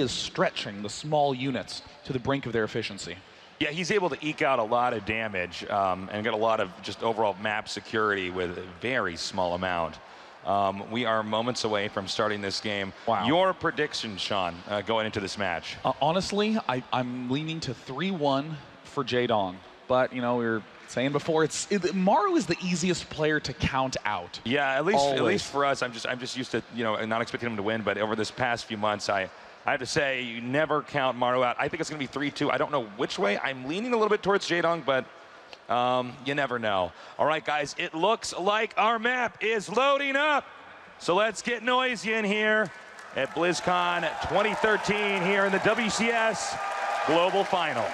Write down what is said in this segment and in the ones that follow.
is stretching the small units to the brink of their efficiency. Yeah, he's able to eke out a lot of damage and get a lot of just overall map security with a very small amount. We are moments away from starting this game. Wow. Your prediction, Sean, going into this match? Honestly, I'm leaning to 3-1 for Jaedong. But, you know, we were saying before, Maru is the easiest player to count out. Yeah, at least for us, I'm just used to, you know, not expecting him to win. But over this past few months, I have to say, you never count Maru out. I think it's going to be 3-2. I don't know which way. I'm leaning a little bit towards Jaedong, but you never know. All right, guys, it looks like our map is loading up. So let's get noisy in here at BlizzCon 2013 here in the WCS Global Final.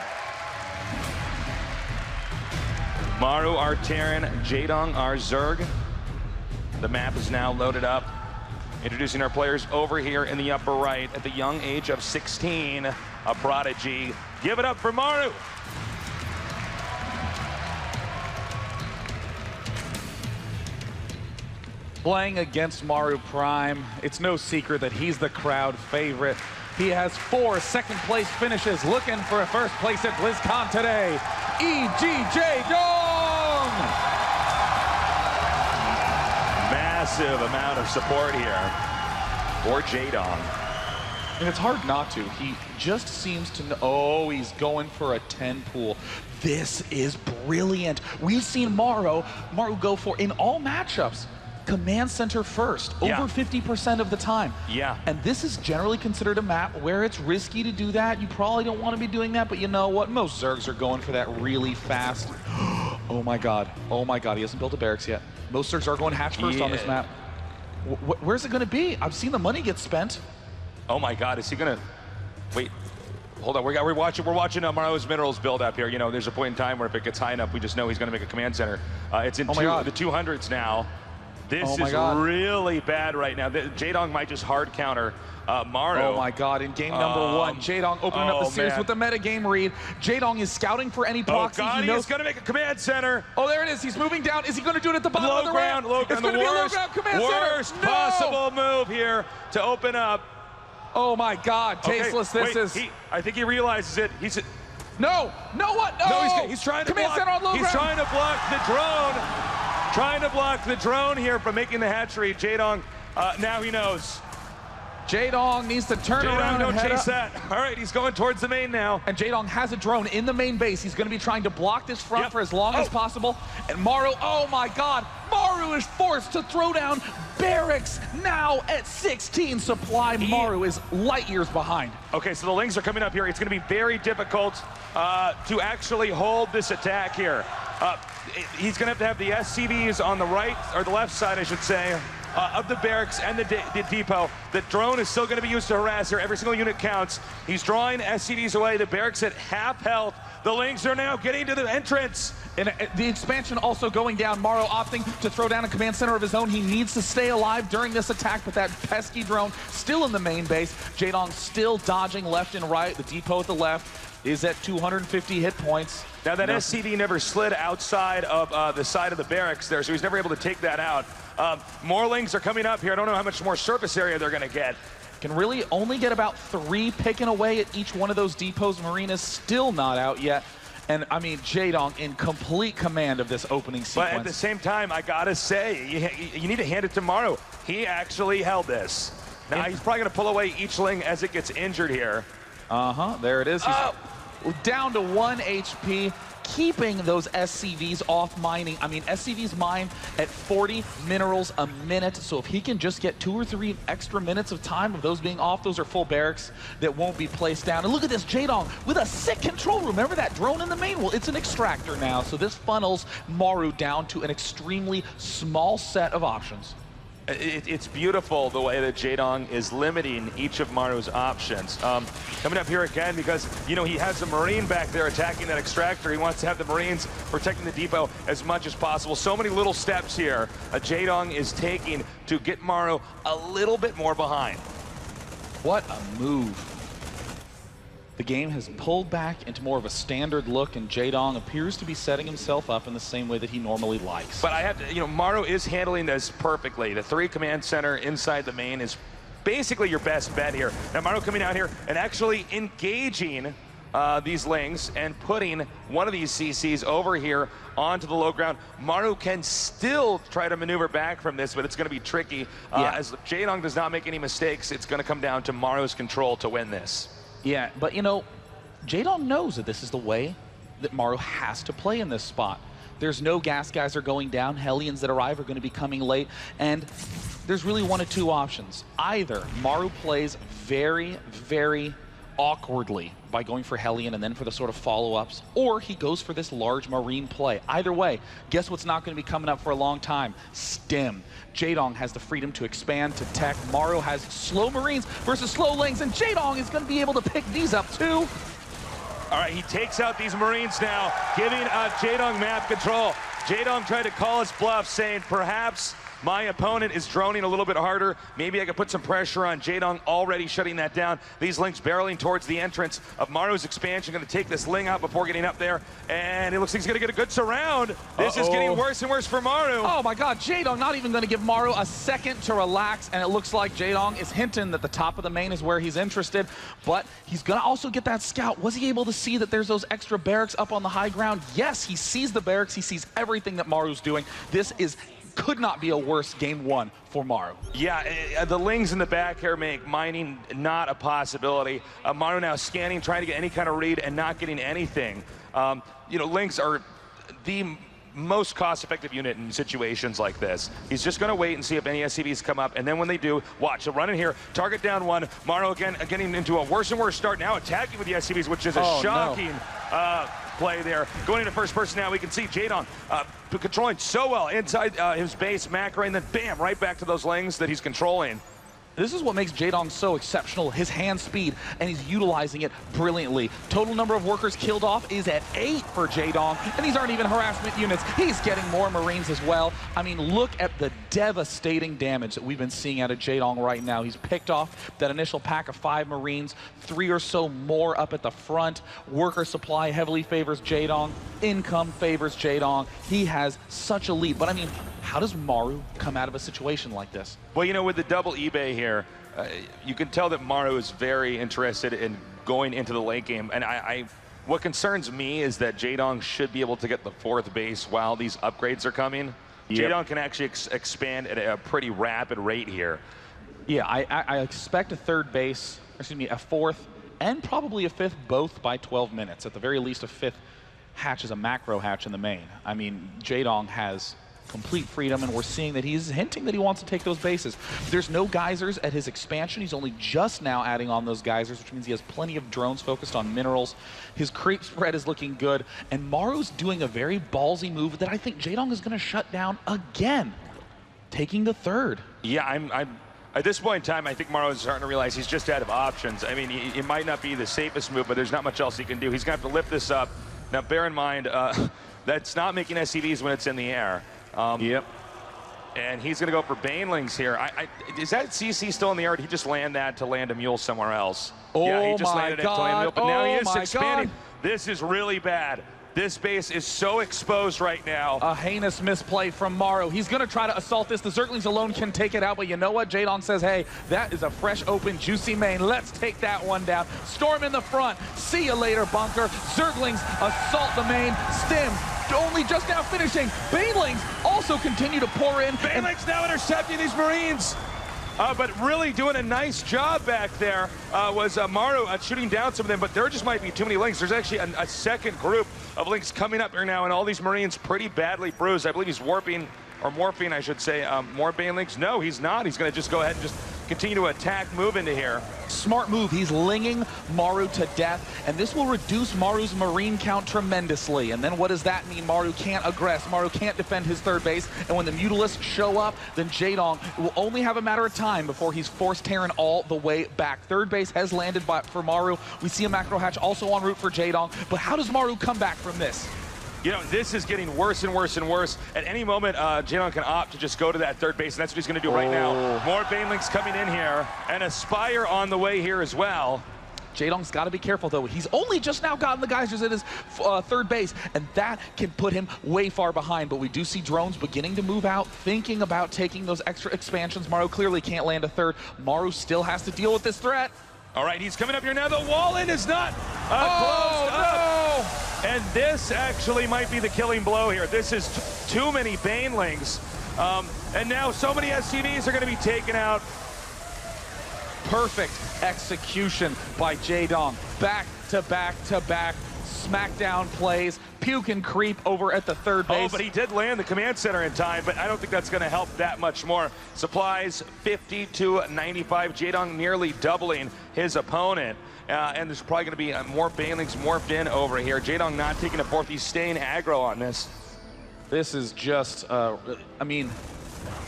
Maru our Terran, Jaedong our Zerg. The map is now loaded up. Introducing our players over here in the upper right at the young age of 16, a prodigy. Give it up for Maru. Playing against Maru Prime, it's no secret that he's the crowd favorite. He has 4 second-place finishes, looking for a first place at BlizzCon today. Jaedong! Massive amount of support here for Jaedong. And it's hard not to. He just seems to know. Oh, he's going for a 10 pool. This is brilliant. We've seen Maru go for, in all matchups, command center first, over 50% of the time. Yeah. And this is generally considered a map where it's risky to do that. You probably don't want to be doing that, but you know what? Most Zergs are going for that really fast. Oh my God. Oh my God. He hasn't built a barracks yet. Most Zergs are going hatch first on this map. Where's it going to be? I've seen the money get spent. Oh my God. Is he going to... Wait. Hold on. We're watching Maru's minerals build up here. You know, there's a point in time where if it gets high enough, we just know he's going to make a command center. It's in the 200s now. This is really bad right now. Jaedong might just hard counter Maru. Oh my God, in game number 1, Jaedong opening up the series with the metagame read. Jaedong is scouting for any proxy. Oh God, he's going to make a command center. Oh, there it is. He's moving down. Is he going to do it at the bottom of the ramp? Low ground, it's going to be a low ground command center. Worst possible move here to open up. Oh my God, tasteless. I think he realizes it. No, what? No, he's trying to command center on low ground. He's trying to block the drone. Trying to block the drone here from making the hatchery. Jaedong, now he knows. Jaedong needs to turn around and head chase that. All right, he's going towards the main now. And Jaedong has a drone in the main base. He's going to be trying to block this front for as long as possible. And Maru, oh my God, Maru is forced to throw down barracks now at 16 supply. Maru is light years behind. Okay, so the Lings are coming up here. It's going to be very difficult to actually hold this attack here. He's going to have the SCVs on the right, or the left side, I should say, of the barracks and the depot. The drone is still going to be used to harass here. Every single unit counts. He's drawing SCVs away. The barracks at half health. The Lings are now getting to the entrance. And the expansion also going down. Maru opting to throw down a command center of his own. He needs to stay alive during this attack, but that pesky drone still in the main base. Jaedong still dodging left and right. The depot at the left is at 250 hit points. Now that SCV never slid outside of the side of the barracks there, so he's never able to take that out. More Lings are coming up here. I don't know how much more surface area they're going to get. Can really only get about 3 picking away at each one of those depots. Marina's still not out yet. And I mean, Jaedong in complete command of this opening sequence. But at the same time, I gotta say, you need to hand it to Maru. He actually held this. Now he's probably gonna pull away each Ling as it gets injured here. There it is. He's down to 1 HP, keeping those SCVs off mining. I mean, SCVs mine at 40 minerals a minute, so if he can just get 2 or 3 extra minutes of time of those being off, those are full barracks that won't be placed down. And look at this, Jaedong with a sick control room. Remember that drone in the main? Well, it's an extractor now, so this funnels Maru down to an extremely small set of options. It's beautiful the way that Jaedong is limiting each of Maru's options. Coming up here again because, you know, he has a Marine back there attacking that extractor. He wants to have the Marines protecting the depot as much as possible. So many little steps here Jaedong is taking to get Maru a little bit more behind. What a move. The game has pulled back into more of a standard look, and Jaedong appears to be setting himself up in the same way that he normally likes. But I have to, you know, Maru is handling this perfectly. The 3 command center inside the main is basically your best bet here. Now Maru coming out here and actually engaging these Lings and putting one of these CCs over here onto the low ground. Maru can still try to maneuver back from this, but it's going to be tricky. As Jaedong does not make any mistakes, it's going to come down to Maru's control to win this. Yeah, but you know, Jaedong knows that this is the way that Maru has to play in this spot. There's no gas geyser going down. Hellions that arrive are going to be coming late, and there's really one of two options. Either Maru plays very, very awkwardly by going for Hellion and then for the sort of follow-ups, or he goes for this large Marine play. Either way, guess what's not going to be coming up for a long time? Stim. Jaedong has the freedom to expand, to tech. Maru has slow Marines versus slow Lings, and Jaedong is going to be able to pick these up too. All right, he takes out these Marines now, giving Jaedong map control. Jaedong tried to call his bluff, saying perhaps my opponent is droning a little bit harder. Maybe I could put some pressure on. Jaedong already shutting that down. These Lings barreling towards the entrance of Maru's expansion. Going to take this Ling out before getting up there. And it looks like he's going to get a good surround. This is getting worse and worse for Maru. Oh my God, Jaedong not even going to give Maru a second to relax. And it looks like Jaedong is hinting that the top of the main is where he's interested. But he's going to also get that scout. Was he able to see that there's those extra barracks up on the high ground? Yes, he sees the barracks. He sees everything that Maru's doing. This could not be a worse game one for Maru. Yeah, the Lings in the back here make mining not a possibility. Maru now scanning, trying to get any kind of read and not getting anything. You know, Lings are the most cost-effective unit in situations like this. He's just going to wait and see if any SCVs come up, and then when they do, watch, he'll run in here, target down one. Maru again getting into a worse and worse start, now attacking with the SCVs, which is a shocking play there. Going into first person now, we can see Jaedong controlling so well inside his base, macro, and then bam, right back to those Lings that he's controlling. This is what makes Jaedong so exceptional, his hand speed, and he's utilizing it brilliantly. Total number of workers killed off is at 8 for Jaedong, and these aren't even harassment units. He's getting more Marines as well. I mean, look at the devastating damage that we've been seeing out of Jaedong right now. He's picked off that initial pack of 5 Marines, 3 or so more up at the front. Worker supply heavily favors Jaedong. Income favors Jaedong. He has such a lead, but I mean, how does Maru come out of a situation like this? Well, you know, with the double eBay here, you can tell that Maru is very interested in going into the late game. And what concerns me is that Jaedong should be able to get the 4th base while these upgrades are coming. Jaedong can actually expand at a pretty rapid rate here. Yeah, I expect a 3rd base, excuse me, a 4th, and probably a 5th, both by 12 minutes. At the very least, a 5th hatch is a macro hatch in the main. I mean, Jaedong has complete freedom, and we're seeing that he's hinting that he wants to take those bases. There's no geysers at his expansion. He's only just now adding on those geysers, which means he has plenty of drones focused on minerals. His creep spread is looking good, and Maru's doing a very ballsy move that I think Jaedong is going to shut down again, taking the 3rd. Yeah, I'm at this point in time, I think Maru is starting to realize he's just out of options. I mean, it might not be the safest move, but there's not much else he can do. He's going to have to lift this up. Now, bear in mind, that's not making SCVs when it's in the air. Yep. And he's going to go for Banelings here. Is that CC still in the air? Or did he just land that to land a mule somewhere else? Oh, yeah, he just landed it to land a mule, but now he is expanding. God. This is really bad. This base is so exposed right now. A heinous misplay from Maru. He's going to try to assault this. The Zerglings alone can take it out, but you know what? Jaedong says, hey, that is a fresh, open, juicy main. Let's take that one down. Storm in the front. See you later, bunker. Zerglings assault the main. Stim only just now finishing. Banelings also continue to pour in. Banelings now intercepting these Marines. But really doing a nice job back there was Maru shooting down some of them, but there just might be too many Lings. There's actually a second group of Lings coming up here now, and all these Marines pretty badly bruised. I believe he's warping, or morphing, I should say, more Banelings. No, he's not. He's going to just go ahead and just continue to attack, move into here. Smart move. He's linging Maru to death, and this will reduce Maru's Marine count tremendously. And then what does that mean? Maru can't aggress. Maru can't defend his 3rd base, and when the Mutalisks show up, then Jaedong will only have a matter of time before he's forced Terran all the way back. 3rd base has landed for Maru. We see a macro hatch also en route for Jaedong, but how does Maru come back from this? You know, this is getting worse and worse and worse. At any moment, Jaedong can opt to just go to that 3rd base, and that's what he's going to do right now. More Banelings coming in here, and a Spire on the way here as well. Jaedong's got to be careful, though. He's only just now gotten the geysers at his third base, and that can put him way far behind. But we do see drones beginning to move out, thinking about taking those extra expansions. Maru clearly can't land a third. Maru still has to deal with this threat. All right, he's coming up here now. The wall-in is not closed up. And this actually might be the killing blow here. This is too many Banelings. And now so many SCVs are going to be taken out. Perfect execution by Jaedong. Back to back to back smackdown plays. Puke and creep over at the third base. Oh, but he did land the command center in time, but I don't think that's going to help that much more. Supplies 50 to 95. Jaedong nearly doubling his opponent. And there's probably going to be more Banelings morphed in over here. Jaedong not taking a fourth. He's staying aggro on this. This is just, I mean,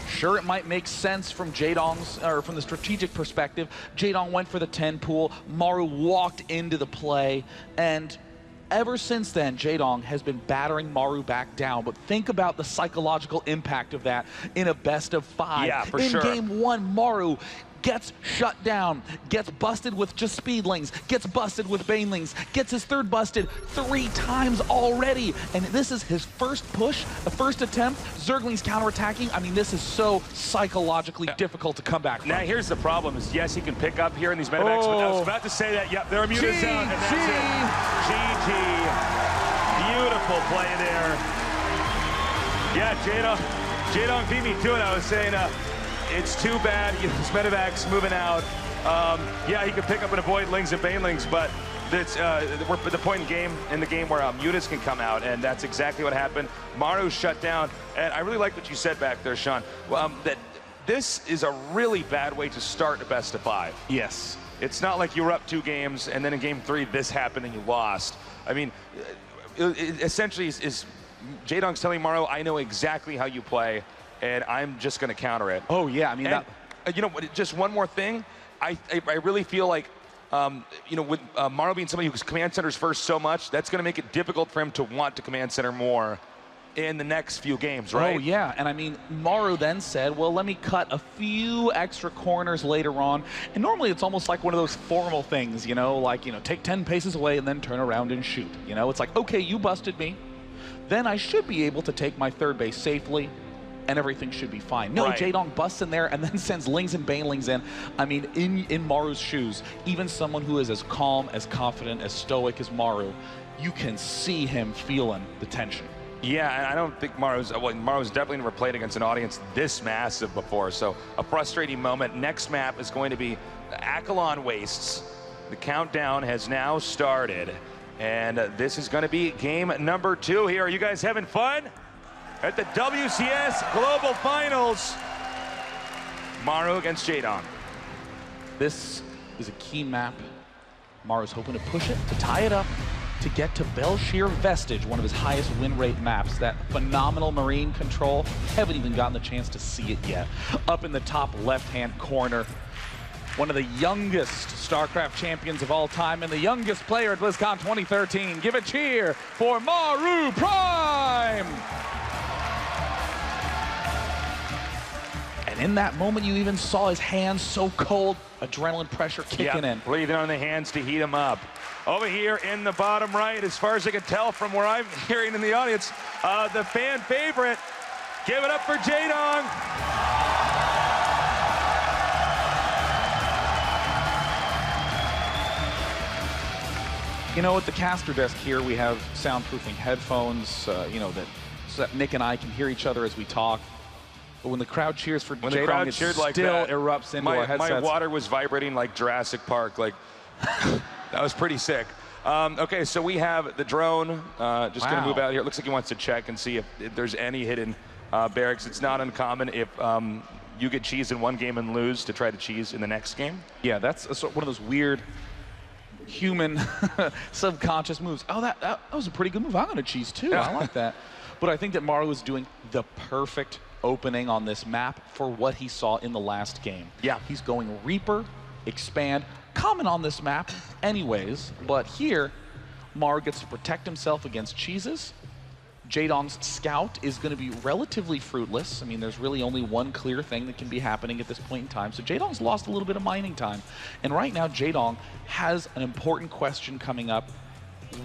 sure, it might make sense from Jaedong's, or from the strategic perspective. Jaedong went for the 10 pool. Maru walked into the play, and ever since then, Jaedong has been battering Maru back down. But think about the psychological impact of that in a best of 5. Yeah, for sure. In game 1, Maru gets shut down, gets busted with just speedlings, gets busted with banelings, gets his third busted 3 times already. And this is his first push, the first attempt. Zergling's counterattacking. I mean, this is so psychologically difficult to come back from. Now, here's the problem is, yes, he can pick up here in these medevacs, but I was about to say that, yep, they're immune to sound, and that's it. GG. Beautiful play there. Yeah, Jaedong beat me to it. I was saying, it's too bad his medevac's moving out. Yeah, he could pick up and avoid lings and banelings, but it's, we're at the point in the game where mutas can come out, and that's exactly what happened. Maru's shut down, and I really like what you said back there, Sean, that this is a really bad way to start a best of 5. Yes. It's not like you were up 2 games, and then in game 3, this happened and you lost. I mean, it essentially is Jaedong's telling Maru, I know exactly how you play, and I'm just going to counter it. Oh, yeah. I mean, and, you know, just one more thing. I really feel like, you know, with Maru being somebody who command centers first so much, that's going to make it difficult for him to want to command center more in the next few games, right? Oh, yeah. And I mean, Maru then said, well, let me cut a few extra corners later on. And normally it's almost like one of those formal things, you know, like, you know, take 10 paces away and then turn around and shoot. You know, it's like, okay, you busted me. Then I should be able to take my third base safely, and everything should be fine. No, right. Jaedong busts in there and then sends lings and banelings in. I mean, in Maru's shoes, even someone who is as calm, as confident, as stoic as Maru, you can see him feeling the tension. Yeah, and I don't think Maru's definitely never played against an audience this massive before, so a frustrating moment. Next map is going to be Akalon Wastes. The countdown has now started, and this is going to be game number 2 here. Are you guys having fun? At the WCS Global Finals, Maru against Jaedong. This is a key map. Maru's hoping to push it, to tie it up, to get to Belshir Vestige, one of his highest win rate maps. That phenomenal marine control. Haven't even gotten the chance to see it yet. Up in the top left-hand corner, one of the youngest StarCraft champions of all time and the youngest player at Blizzcon 2013. Give a cheer for Maru Prime! And in that moment, you even saw his hands so cold, adrenaline pressure kicking in. Breathing on the hands to heat him up. Over here in the bottom right, as far as I can tell from where I'm hearing in the audience, the fan favorite. Give it up for Jaedong. You know, at the caster desk here, we have soundproofing headphones, you know, so that Nick and I can hear each other as we talk. But when the crowd cheers for Jaedong, it still like erupts into our headsets. My water was vibrating like Jurassic Park. Like, that was pretty sick. Okay, so we have the drone just going to move out here. It looks like he wants to check and see if there's any hidden barracks. It's not uncommon if you get cheese in one game and lose to try to cheese in the next game. Yeah, that's one of those weird human subconscious moves. Oh, that was a pretty good move. I'm going to cheese too. I like that. But I think that Maru is doing the perfect opening on this map for what he saw in the last game. Yeah. He's going Reaper, Expand, common on this map anyways, but here, Maru gets to protect himself against cheeses, Jaedong's scout is going to be relatively fruitless. I mean, there's really only one clear thing that can be happening at this point in time. So Jaedong's lost a little bit of mining time. And right now, Jaedong has an important question coming up.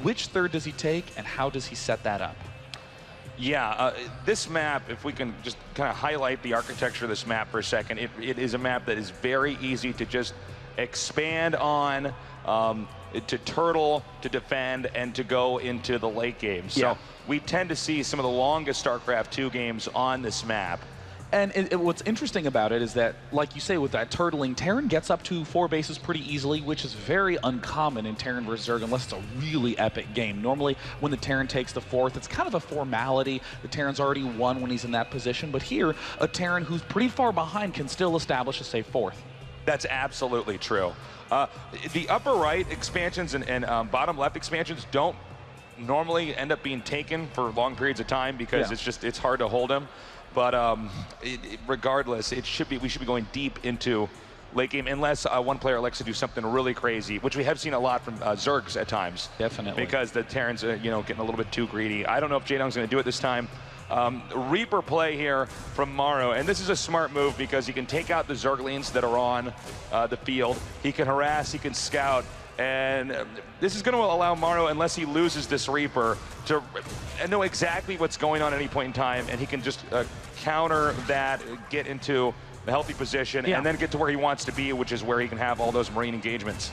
Which third does he take, and how does he set that up? Yeah, this map, if we can just kind of highlight the architecture of this map for a second, it is a map that is very easy to just expand on, to turtle, to defend, and to go into the late game. So we tend to see some of the longest StarCraft 2 games on this map. And what's interesting about it is that, like you say, with that turtling, Terran gets up to 4 bases pretty easily, which is very uncommon in Terran vs. Zerg unless it's a really epic game. Normally, when the Terran takes the 4th, it's kind of a formality. The Terran's already won when he's in that position. But here, a Terran who's pretty far behind can still establish a safe 4th. That's absolutely true. The upper right expansions and bottom left expansions don't normally end up being taken for long periods of time because it's hard to hold them. But regardless, we should be going deep into late game unless one player elects to do something really crazy, which we have seen a lot from Zergs at times. Definitely. Because the Terrans are getting a little bit too greedy. I don't know if Jaedong's going to do it this time. Reaper play here from Maru, and this is a smart move because he can take out the Zerglings that are on the field. He can harass, he can scout, and this is going to allow Maru, unless he loses this Reaper, to know exactly what's going on at any point in time, and he can just counter that, get into a healthy position, and then get to where he wants to be, which is where he can have all those Marine engagements.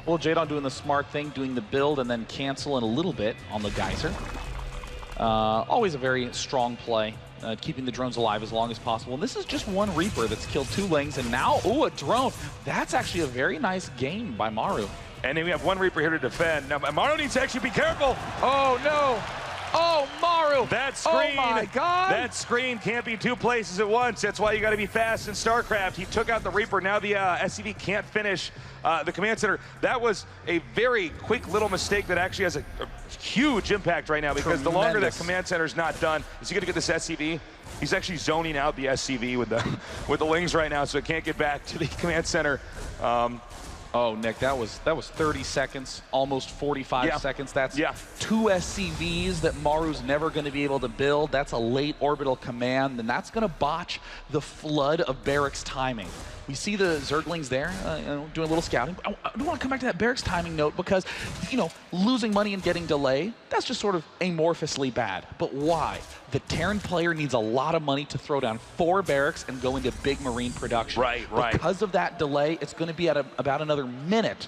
Well, Jaedong doing the smart thing, doing the build, and then cancel in a little bit on the Geyser. Always a very strong play, keeping the drones alive as long as possible. And this is just one Reaper that's killed 2 Lings, and now, a drone. That's actually a very nice game by Maru. And then we have one Reaper here to defend. Now, Maru needs to actually be careful. Oh, no. Oh, Maru. That screen. Oh, my God. That screen can't be 2 places at once. That's why you got to be fast in StarCraft. He took out the Reaper. Now the SCV can't finish the command center. That was a very quick little mistake that actually has a huge impact right now because the longer that command center is not done, is he going to get this SCV? He's actually zoning out the SCV with the Lings right now, so it can't get back to the command center. Oh, Nick, that was 30 seconds, almost 45 seconds. That's 2 SCVs that Maru's never going to be able to build. That's a late orbital command, and that's going to botch the flood of barracks timing. We see the Zerglings there, doing a little scouting. I do want to come back to that barracks timing note because, losing money and getting delay, that's just sort of amorphously bad. But why? The Terran player needs a lot of money to throw down 4 barracks and go into big Marine production. Right. Because of that delay, it's going to be at about another minute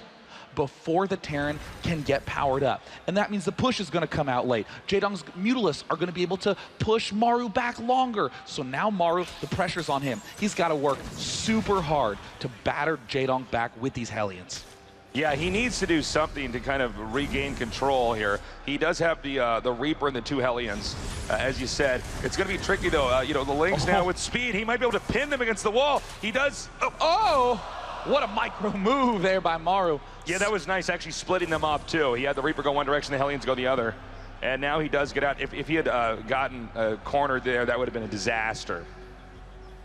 before the Terran can get powered up. And that means the push is going to come out late. Jaedong's Mutalisks are going to be able to push Maru back longer. So now Maru, the pressure's on him. He's got to work super hard to batter Jaedong back with these Hellions. Yeah, he needs to do something to kind of regain control here. He does have the Reaper and the 2 Hellions, as you said. It's going to be tricky, though. The Lings now with speed, he might be able to pin them against the wall. He does. What a micro move there by Maru. Yeah, that was nice, actually splitting them up, too. He had the Reaper go one direction, the Hellions go the other. And now he does get out. If he had gotten cornered there, that would have been a disaster.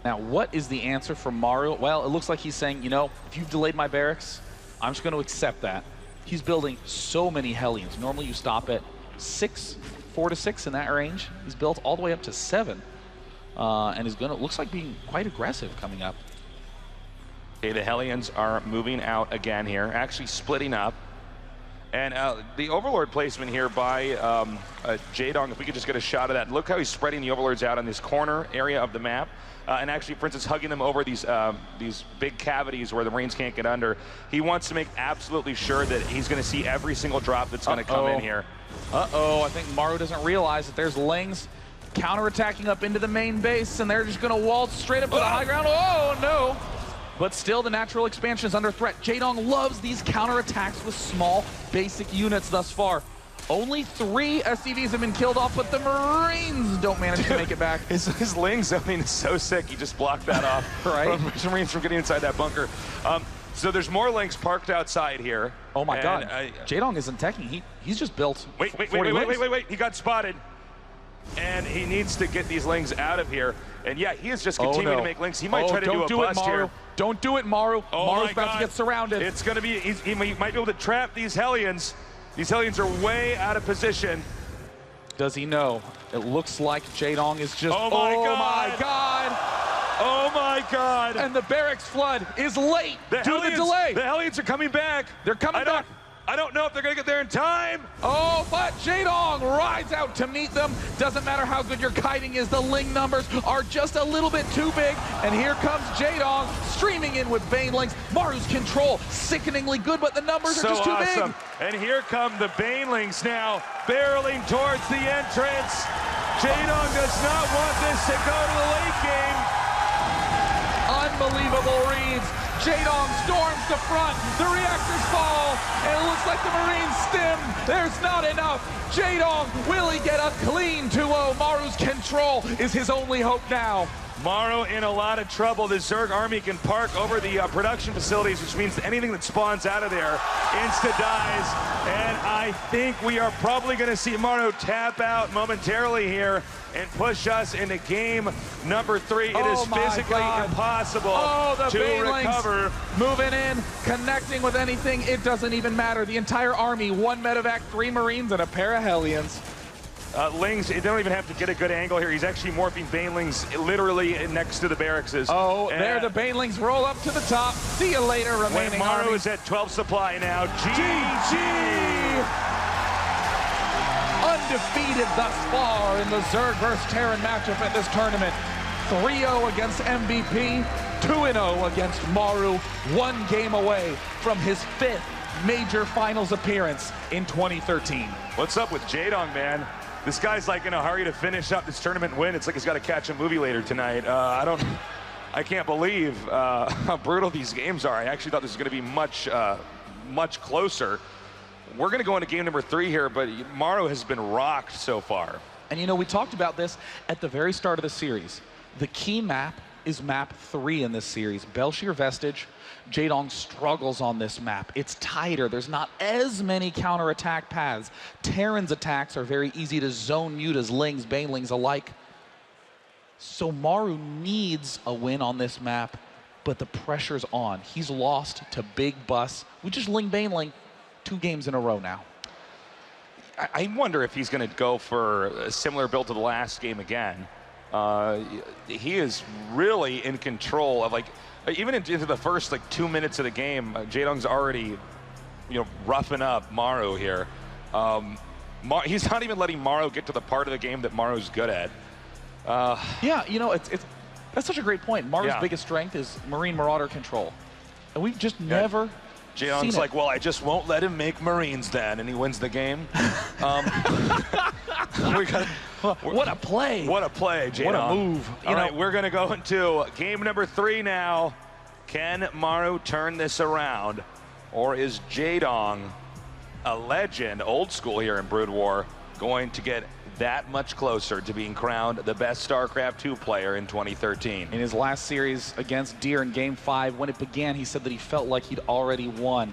Now, what is the answer from Maru? Well, it looks like he's saying, if you've delayed my barracks, I'm just going to accept that. He's building so many Hellions. Normally you stop at 4 to 6 in that range. He's built all the way up to 7. And is looks like being quite aggressive coming up. Okay, the Hellions are moving out again here, actually splitting up. And the Overlord placement here by Jaedong, if we could just get a shot of that. Look how he's spreading the Overlords out on this corner area of the map. And actually, for instance, hugging them over these big cavities where the Marines can't get under. He wants to make absolutely sure that he's going to see every single drop that's going to come in here. I think Maru doesn't realize that there's Lings counterattacking up into the main base, and they're just going to waltz straight up to the high ground. Oh, no. But still, the natural expansion is under threat. Jaedong loves these counterattacks with small, basic units thus far. Only 3 SCVs have been killed off, but the Marines don't manage to make it back. His Ling zoning is so sick, he just blocked that off. Right? From Marines from getting inside that bunker. So there's more Lings parked outside here. Oh my God, Jaedong isn't teching. He's just built. Wait. He got spotted. And he needs to get these Lings out of here. And yeah, he is just continuing to make Lings. He might try to do a bust here. Don't do it, Maru. Maru's about to get surrounded. It's going to be, he might be able to trap these Hellions. These Hellions are way out of position. Does he know? It looks like Jaedong is just, oh my God. Oh my God. And the barracks flood is late due to the delay. The Hellions are coming back. They're coming back. I don't know if they're going to get there in time. Oh, but Jaedong rides out to meet them. Doesn't matter how good your kiting is, the Ling numbers are just a little bit too big. And here comes Jaedong streaming in with Banelings. Maru's control, sickeningly good, but the numbers are just too big. And here come the Banelings now, barreling towards the entrance. Jaedong does not want this to go to the late game. Unbelievable reads. Jaedong storms the front, the reactors fall, and it looks like the Marines stim. There's not enough. Jaedong, will he get a clean 2-0? Maru's control is his only hope now. Maru in a lot of trouble. The Zerg army can park over the production facilities, which means anything that spawns out of there insta-dies. And I think we are probably going to see Maru tap out momentarily here and push us into game number 3. It is physically impossible to recover. Moving in, connecting with anything, it doesn't even matter. The entire army, 1 medevac, 3 Marines, and a pair of Hellions. Lings, they don't even have to get a good angle here. He's actually morphing Banelings literally next to the barracks. Oh, there the Banelings roll up to the top. See you later, remaining Maru army. is at 12 supply now. GG! Undefeated thus far in the Zerg vs. Terran matchup at this tournament. 3-0 against MVP, 2-0 against Maru, 1 game away from his 5th major finals appearance in 2013. What's up with Jaedong, man? This guy's like in a hurry to finish up this tournament and win. It's like he's got to catch a movie later tonight. I can't believe how brutal these games are. I actually thought this was going to be much closer. We're going to go into game number 3 here, but Maru has been rocked so far. And you know, we talked about this at the very start of the series. The key map is map 3 in this series, Belshir Vestige. Jaedong struggles on this map. It's tighter. There's not as many counterattack paths. Terran's attacks are very easy to zone mute as Lings, Banelings alike. So Maru needs a win on this map, but the pressure's on. He's lost to Big Bus. We just Ling Baneling 2 games in a row now. I wonder if he's going to go for a similar build to the last game again. He is really in control of, like, even into the first 2 minutes of the game, Jaedong's already, roughing up Maru here. He's not even letting Maru get to the part of the game that Maru's good at. Yeah, that's such a great point. Maru's biggest strength is Marine Marauder control. And we've just never Jaedong's like, well, I just won't let him make Marines then, and he wins the game. What a play. What a play, Jaedong. What a move. All right, we're going to go into game number 3 now. Can Maru turn this around? Or is Jaedong, a legend, old school here in Brood War, going to get that much closer to being crowned the best StarCraft 2 player in 2013? In his last series against Deer in Game 5, when it began, he said that he felt like he'd already won.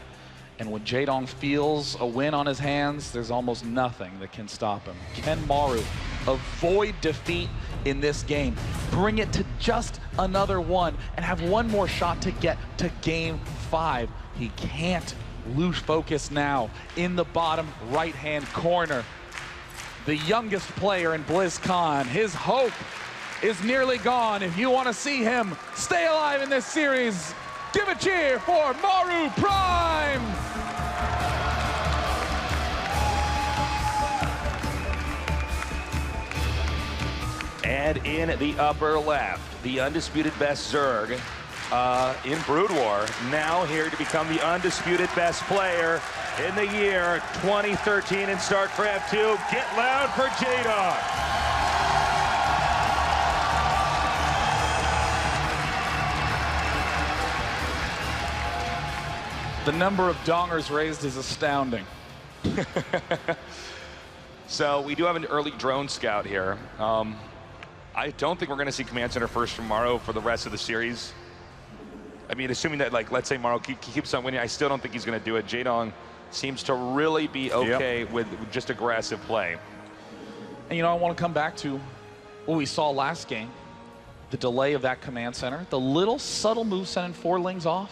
And when Jaedong feels a win on his hands, there's almost nothing that can stop him. Can Maru avoid defeat in this game, bring it to just another 1, and have 1 more shot to get to Game 5? He can't lose focus now. In the bottom right-hand corner, the youngest player in Blizzcon, his hope is nearly gone. If you want to see him stay alive in this series, give a cheer for Maru Prime! And in the upper left, the undisputed best Zerg in Brood War, now here to become the undisputed best player in the year 2013 in StarCraft 2. Get loud for Jaedong. The number of dongers raised is astounding. So we do have an early drone scout here. I don't think we're going to see Command Center first from Maru for the rest of the series. I mean, assuming that, let's say Maru keeps on winning, I still don't think he's going to do it. Jaedong seems to really be okay with just aggressive play. And, I want to come back to what we saw last game, the delay of that Command Center, the little subtle move sending 4 Lings off,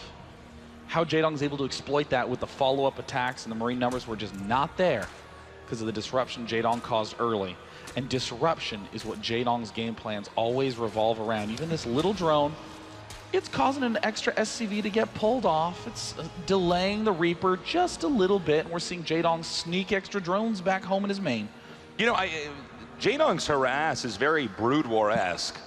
how Jaedong's able to exploit that with the follow-up attacks, and the Marine numbers were just not there because of the disruption Jaedong caused early. And disruption is what Jaedong's game plans always revolve around. Even this little drone, it's causing an extra SCV to get pulled off. It's delaying the Reaper just a little bit. And we're seeing Jaedong sneak extra drones back home in his main. You know, Jaedong's harass is very Brood War-esque.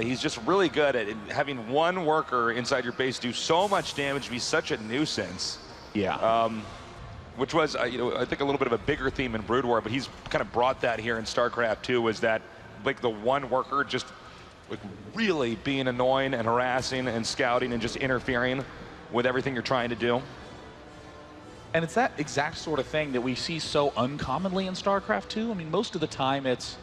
He's just really good at having one worker inside your base do so much damage, be such a nuisance. Yeah. Which was, you know, I think a little bit of a bigger theme in Brood War, but he's kind of brought that here in StarCraft 2, was that, like, the one worker just, like, really being annoying and harassing and scouting and just interfering with everything you're trying to do. And it's that exact sort of thing that we see so uncommonly in StarCraft 2. I mean, most of the time it's,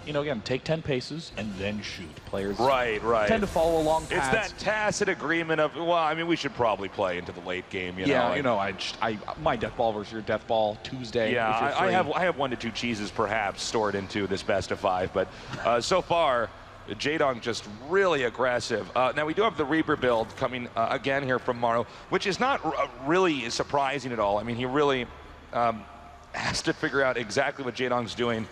you know, again, take 10 paces and then shoot. Players tend to follow along paths. It's that tacit agreement of, well, I mean, we should probably play into the late game, you know? Yeah, you know, my death ball versus your death ball Tuesday. Yeah, I have 1 to 2 cheeses perhaps stored into this best of 5, but so far, Jaedong just really aggressive. Now we do have the Reaper build coming again here from Maru, which is not really surprising at all. I mean, he really has to figure out exactly what Jaedong's doing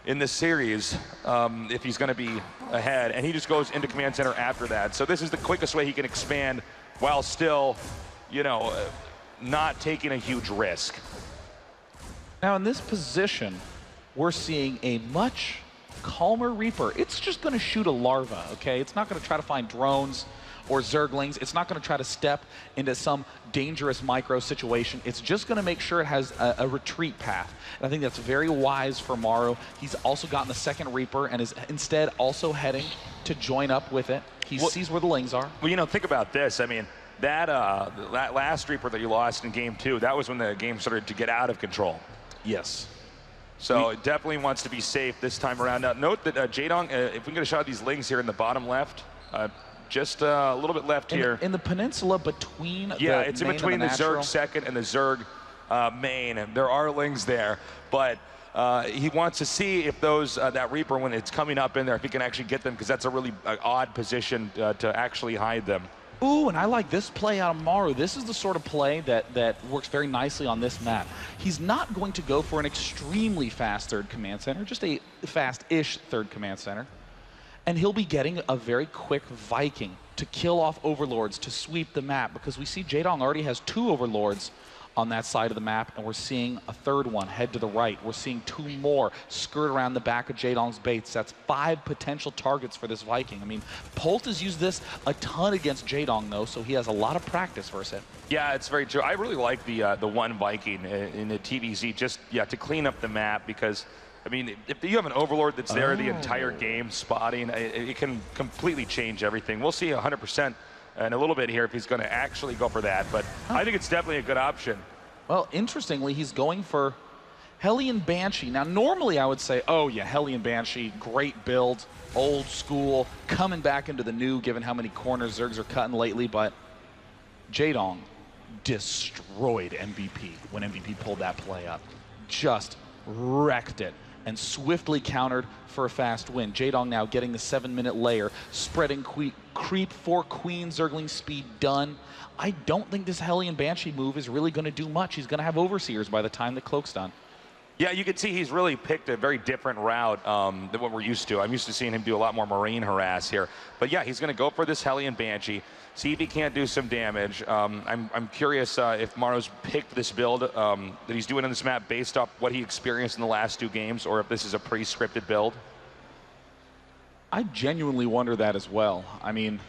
in this series if he's going to be ahead, and he just goes into command center after that. So this is the quickest way he can expand while still, you know, not taking a huge risk. Now in this position, we're seeing a much calmer Reaper. It's just going to shoot a larva, okay? It's not going to try to find drones or Zerglings. It's not going to try to step into some dangerous micro situation. It's just going to make sure it has a retreat path. And I think that's very wise for Maru. He's also gotten the second Reaper and is instead also heading to join up with it. He sees where the Lings are. Well, you know, think about this. I mean, that last Reaper that you lost in game 2, that was when the game started to get out of control. Yes. So it definitely wants to be safe this time around. Now, note that Jaedong, if we can get a shot of these Lings here in the bottom left, just a little bit left here. In the peninsula between yeah, it's in between the Zerg second and the Zerg main. And there are Lings there, but he wants to see if those that Reaper, when it's coming up in there, if he can actually get them, because that's a really odd position to actually hide them. Ooh, and I like this play out of Maru. This is the sort of play that works very nicely on this map. He's not going to go for an extremely fast third command center, just a fast-ish third command center. And he'll be getting a very quick Viking to kill off Overlords, to sweep the map, because we see Jaedong already has 2 Overlords on that side of the map, and we're seeing a third one head to the right. We're seeing 2 more skirt around the back of Jaedong's base. That's 5 potential targets for this Viking. I mean, Polt has used this a ton against Jaedong, though, so he has a lot of practice versus it. Yeah, it's very true. I really like the one Viking in the TVZ, just, yeah, to clean up the map, because, I mean, if you have an Overlord that's there the entire game spotting, it can completely change everything. We'll see 100% in a little bit here if he's going to actually go for that, but I think it's definitely a good option. Well, interestingly, he's going for Hellion Banshee. Now, normally I would say, oh yeah, Hellion Banshee, great build, old school, coming back into the new, given how many corners Zergs are cutting lately, but Jaedong destroyed MVP when MVP pulled that play up. Just wrecked it and swiftly countered for a fast win. Jaedong now getting the 7-minute layer, spreading creep for Queen, Zergling speed done. I don't think this Hellion Banshee move is really going to do much. He's going to have Overseers by the time the Cloak's done. Yeah, you can see he's really picked a very different route than what we're used to. I'm used to seeing him do a lot more Marine harass here. But yeah, he's going to go for this Hellion Banshee, see if he can't do some damage. I'm curious if Maru's picked this build that he's doing on this map based off what he experienced in the last 2 games, or if this is a pre-scripted build. I genuinely wonder that as well. I mean,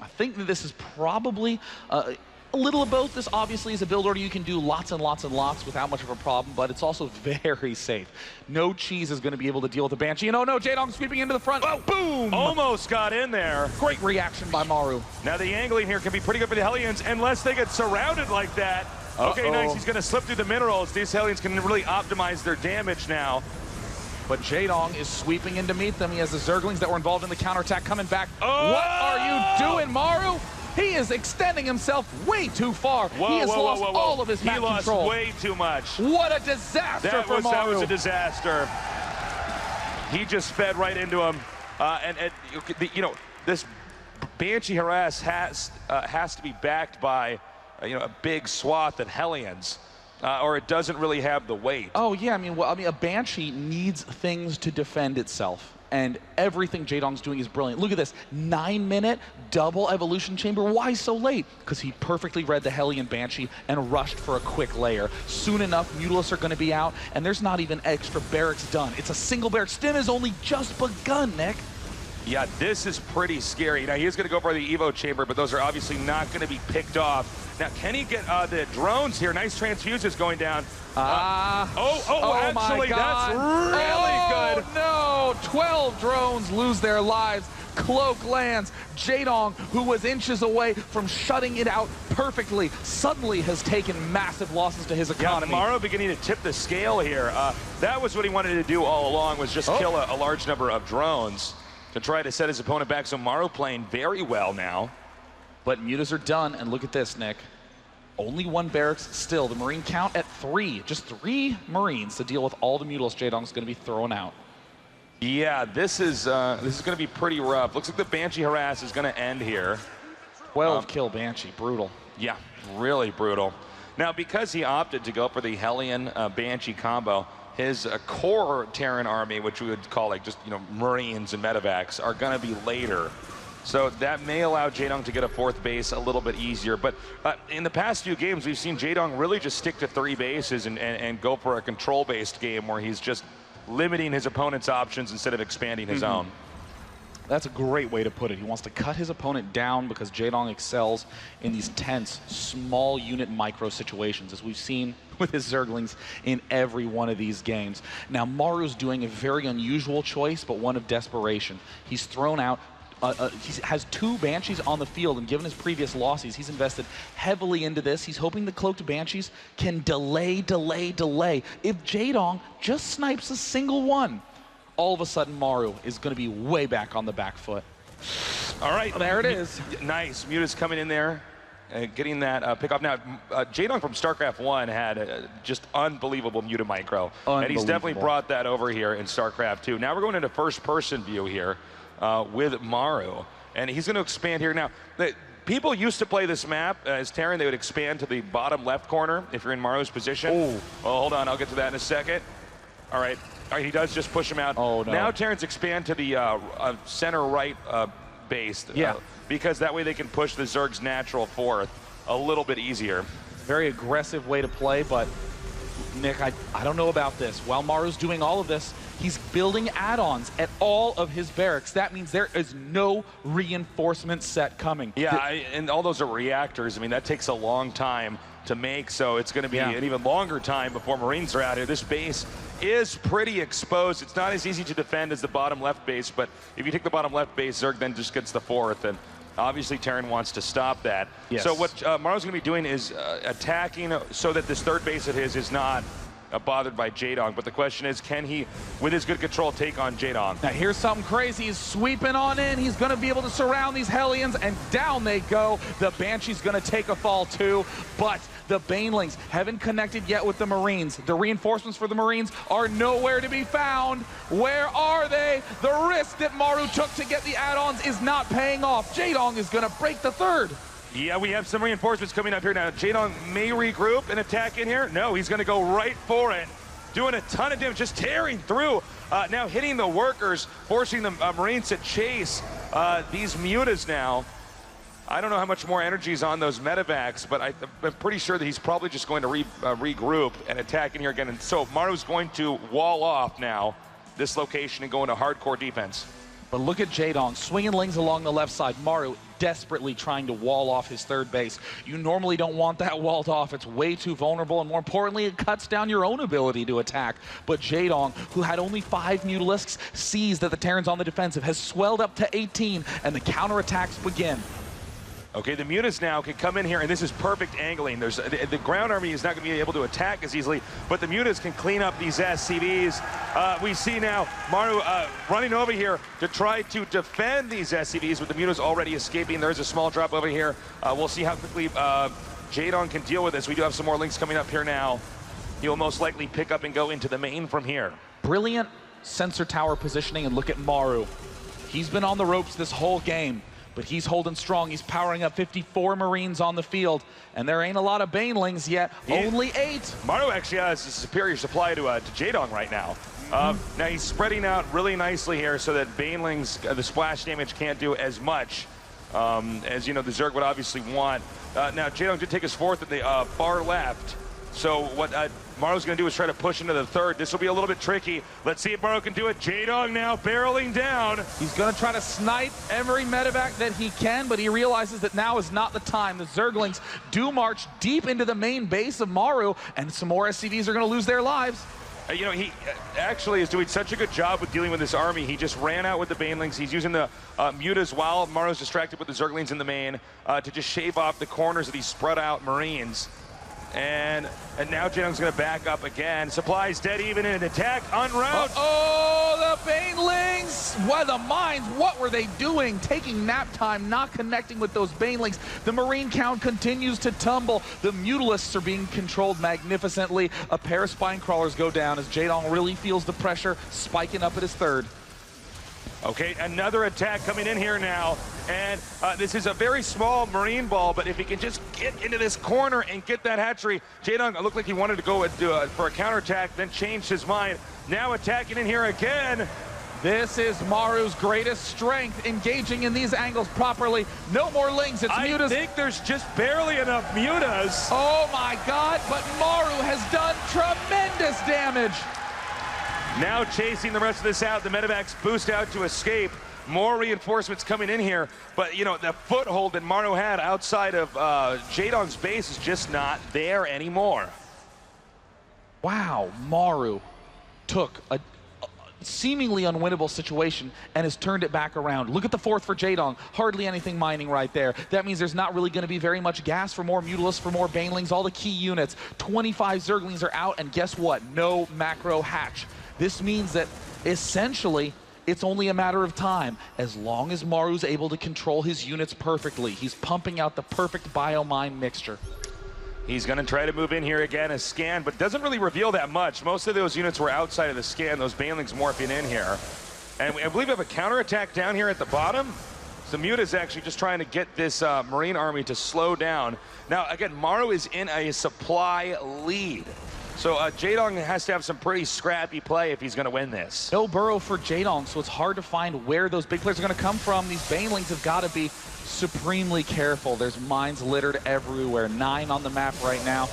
I think that this is probably a little of both. This obviously is a build order you can do lots and lots and lots without much of a problem, but it's also very safe. No cheese is going to be able to deal with the Banshee. And oh no, Jaedong sweeping into the front. Oh, boom! Almost got in there. Great reaction by Maru. Now the angling here can be pretty good for the Hellions unless they get surrounded like that. Okay, nice. He's going to slip through the minerals. These Hellions can really optimize their damage now. But Jaedong is sweeping in to meet them. He has the Zerglings that were involved in the counterattack coming back. Oh! What are you doing, Maru? He is extending himself way too far. He has lost all of his map control. He lost way too much. What a disaster for Maru. That was a disaster. He just sped right into him. You know, this Banshee harass has to be backed by, you know, a big swath of Hellions. or it doesn't really have the weight. Oh yeah, I mean, a Banshee needs things to defend itself, and everything Jaedong's doing is brilliant. Look at this, 9-minute double evolution chamber. Why so late? Because he perfectly read the Hellion Banshee and rushed for a quick layer. Soon enough, Mutalisks are going to be out, and there's not even extra barracks done. It's a single barracks. Stim has only just begun, Nick. Yeah, this is pretty scary. Now, he's going to go for the Evo chamber, but those are obviously not going to be picked off. Now, can he get the drones here? Nice transfuses going down. Oh actually, my God. that's really good. No, 12 drones lose their lives. Cloak lands. Jaedong, who was inches away from shutting it out perfectly, suddenly has taken massive losses to his economy. Yeah, Maru beginning to tip the scale here. That was what he wanted to do all along, was just kill a large number of drones to try to set his opponent back. So Maru playing very well now. But mutas are done, and look at this, Nick. Only one barracks still. The Marine count at 3. Just 3 Marines to deal with all the Mutalisks Jaedong's going to be throwing out. Yeah, this is going to be pretty rough. Looks like the Banshee harass is going to end here. 12 kill Banshee, brutal. Yeah, really brutal. Now, because he opted to go for the Hellion Banshee combo, his core Terran army, which we would call like just, you know, Marines and medevacs, are going to be later. So that may allow Jaedong to get a 4th base a little bit easier. But in the past few games, we've seen Jaedong really just stick to 3 bases and go for a control-based game where he's just limiting his opponent's options instead of expanding his own. That's a great way to put it. He wants to cut his opponent down because Jaedong excels in these tense, small unit micro situations, as we've seen with his Zerglings in every one of these games. Now, Maru's doing a very unusual choice, but one of desperation. He's thrown out he has 2 Banshees on the field, and given his previous losses, he's invested heavily into this. He's hoping the Cloaked Banshees can delay. If Jaedong just snipes a single one, all of a sudden Maru is going to be way back on the back foot. All right. There it is. Nice. Muta's coming in there, getting that pick off. Now, Jaedong from StarCraft 1 had just unbelievable Muta micro. And he's definitely brought that over here in StarCraft 2. Now we're going into first-person view here. With Maru, and he's going to expand here. Now, people used to play this map as Terran. They would expand to the bottom left corner if you're in Maru's position. Oh, well, hold on, I'll get to that in a second. All right, he does just push him out. Oh, no. Now Terrans expand to the center right base, because that way they can push the Zerg's natural 4th a little bit easier. Very aggressive way to play, but Nick, I don't know about this. While Maru's doing all of this, he's building add-ons at all of his barracks. That means there is no reinforcement set coming. Yeah, and all those are reactors. I mean, that takes a long time to make, so it's going to be an even longer time before Marines are out here. This base is pretty exposed. It's not as easy to defend as the bottom left base, but if you take the bottom left base, Zerg then just gets the 4th, and obviously Terran wants to stop that. Yes. So what Maru's going to be doing is attacking so that this 3rd base of his is not bothered by Jaedong, but the question is, can he, with his good control, take on Jaedong? Now here's something crazy. He's sweeping on in. He's going to be able to surround these Hellions, and down they go. The Banshee's going to take a fall too, but the Banelings haven't connected yet with the Marines. The reinforcements for the Marines are nowhere to be found. Where are they? The risk that Maru took to get the add-ons is not paying off. Jaedong is going to break the 3rd. Yeah, we have some reinforcements coming up here now. Jaedong may regroup and attack in here. No, he's going to go right for it. Doing a ton of damage, just tearing through. Now hitting the workers, forcing the Marines to chase these mutas now. I don't know how much more energy is on those medevacs, but I'm pretty sure that he's probably just going to regroup and attack in here again. And so Maru's going to wall off now this location and go into hardcore defense. But look at Jaedong swinging lings along the left side. Maru desperately trying to wall off his 3rd base. You normally don't want that walled off. It's way too vulnerable, and more importantly, it cuts down your own ability to attack. But Jaedong, who had only 5 Mutalisks, sees that the Terrans on the defensive has swelled up to 18, and the counterattacks begin. Okay, the mutas now can come in here, and this is perfect angling. There's the ground army is not going to be able to attack as easily, but the mutas can clean up these SCVs. We see now Maru running over here to try to defend these SCVs, with the mutas already escaping. There's a small drop over here. We'll see how quickly Jaedong can deal with this. We do have some more links coming up here now. He'll most likely pick up and go into the main from here. Brilliant sensor tower positioning, and look at Maru. He's been on the ropes this whole game. but he's holding strong. He's powering up 54 Marines on the field, and there ain't a lot of Banelings yet. Only 8. Maru actually has a superior supply to Jaedong right now. Now he's spreading out really nicely here so that Banelings, the splash damage can't do as much as, you know, the Zerg would obviously want. Now Jaedong did take his 4th at the far left. So what Maru's going to do is try to push into the 3rd. This will be a little bit tricky. Let's see if Maru can do it. Jaedong now barreling down. He's going to try to snipe every medevac that he can, but he realizes that now is not the time. The Zerglings do march deep into the main base of Maru, and some more SCVs are going to lose their lives. You know, he actually is doing such a good job with dealing with this army. He just ran out with the Banelings. He's using the mutas while Maru's distracted with the Zerglings in the main to just shave off the corners of these spread out Marines. And now Jaedong's going to back up again. Supplies dead even in an attack en route. Oh, the Banelings! What the mines? What were they doing? Taking nap time, not connecting with those Banelings. The Marine count continues to tumble. The Mutalisks are being controlled magnificently. A pair of Spine Crawlers go down as Jaedong really feels the pressure, spiking up at his 3rd. Okay, another attack coming in here now. And this is a very small Marine ball, but if he can just get into this corner and get that hatchery, Jaedong looked like he wanted to go for a counterattack, then changed his mind. Now attacking in here again. This is Maru's greatest strength, engaging in these angles properly. No more Lings, it's mutas. I think there's just barely enough mutas. Oh my God, but Maru has done tremendous damage. Now chasing the rest of this out, the medevacs boost out to escape. More reinforcements coming in here, but you know, the foothold that Maru had outside of Jaedong's base is just not there anymore. Wow, Maru took a seemingly unwinnable situation and has turned it back around. Look at the 4th for Jaedong. Hardly anything mining right there. That means there's not really going to be very much gas for more Mutalisks, for more Banelings, all the key units. 25 Zerglings are out, and guess what? No macro hatch. This means that essentially it's only a matter of time. As long as Maru's able to control his units perfectly, he's pumping out the perfect biomine mixture. He's going to try to move in here again, a scan, but doesn't really reveal that much. Most of those units were outside of the scan, those Banelings morphing in here. And I believe we have a counterattack down here at the bottom. So Muta's actually just trying to get this Marine army to slow down. Now, again, Maru is in a supply lead. So Jaedong has to have some pretty scrappy play if he's going to win this. No burrow for Jaedong, so it's hard to find where those big players are going to come from. These Banelings have got to be supremely careful. There's mines littered everywhere. 9 on the map right now.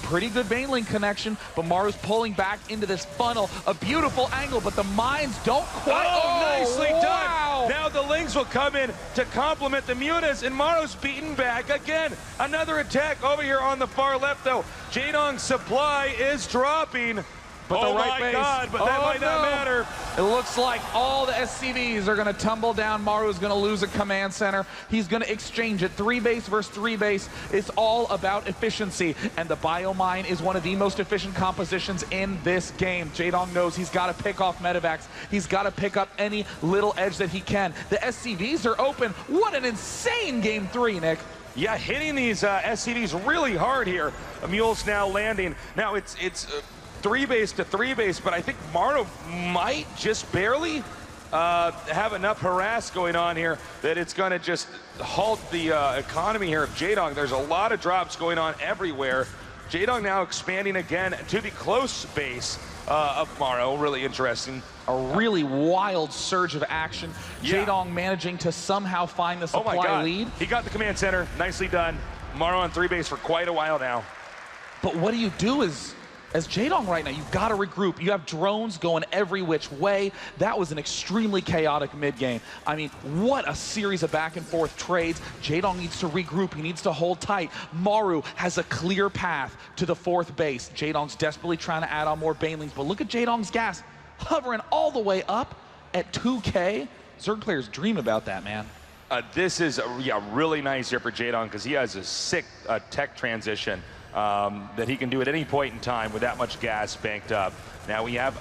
Pretty good Baneling connection, but Maru's pulling back into this funnel. A beautiful angle, but the mines don't quite... nicely done! Wow. Now the Lings will come in to complement the Mutas, and Maru's beaten back again. Another attack over here on the far left, though. Jaedong's supply is dropping. But oh the right my base. God, but that might not matter. It looks like all the SCVs are going to tumble down. Maru's going to lose a command center. He's going to exchange it. 3 base versus 3 base. It's all about efficiency, and the biomine is one of the most efficient compositions in this game. Jaedong knows he's got to pick off medevacs. He's got to pick up any little edge that he can. The SCVs are open. What an insane game 3, Nick. Yeah, hitting these SCVs really hard here. A mule's now landing. Now it's 3 base to 3 base, but I think Maru might just barely have enough harass going on here that it's going to just halt the economy here of Jaedong. There's a lot of drops going on everywhere. Jaedong now expanding again to the close base of Maru. Really interesting. A really wild surge of action. Yeah. Jaedong managing to somehow find the supply lead. He got the command center. Nicely done. Maru on 3 base for quite a while now. But what do you do as Jaedong right now? You've got to regroup. You have drones going every which way. That was an extremely chaotic mid-game. I mean, what a series of back and forth trades. Jaedong needs to regroup. He needs to hold tight. Maru has a clear path to the 4th base. Jaedong's desperately trying to add on more Banelings, but look at Jaedong's gas hovering all the way up at 2K. Zerg players dream about that, man. This is really nice here for Jaedong because he has a sick tech transition that he can do at any point in time with that much gas banked up. Now we have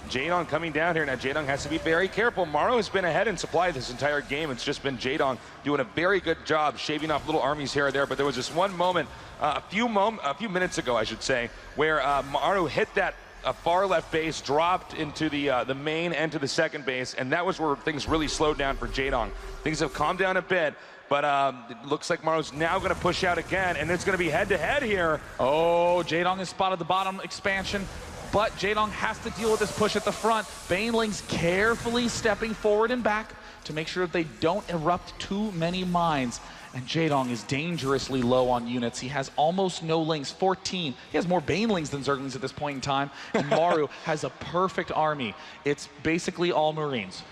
Jaedong coming down here. Now Jaedong has to be very careful. Maru has been ahead in supply this entire game. It's just been Jaedong doing a very good job shaving off little armies here or there. But there was this one moment, a few minutes ago, I should say, where Maru hit that a far left base, dropped into the main and to the second base, and that was where things really slowed down for Jaedong. Things have calmed down a bit, but it looks like Maru's now going to push out again, and it's going to be head-to-head here. Oh, Jaedong has spotted the bottom expansion, but Jaedong has to deal with this push at the front. Banelings carefully stepping forward and back to make sure that they don't erupt too many mines. And Jaedong is dangerously low on units. He has almost no lings, 14. He has more Banelings than Zerglings at this point in time. And Maru has a perfect army. It's basically all Marines.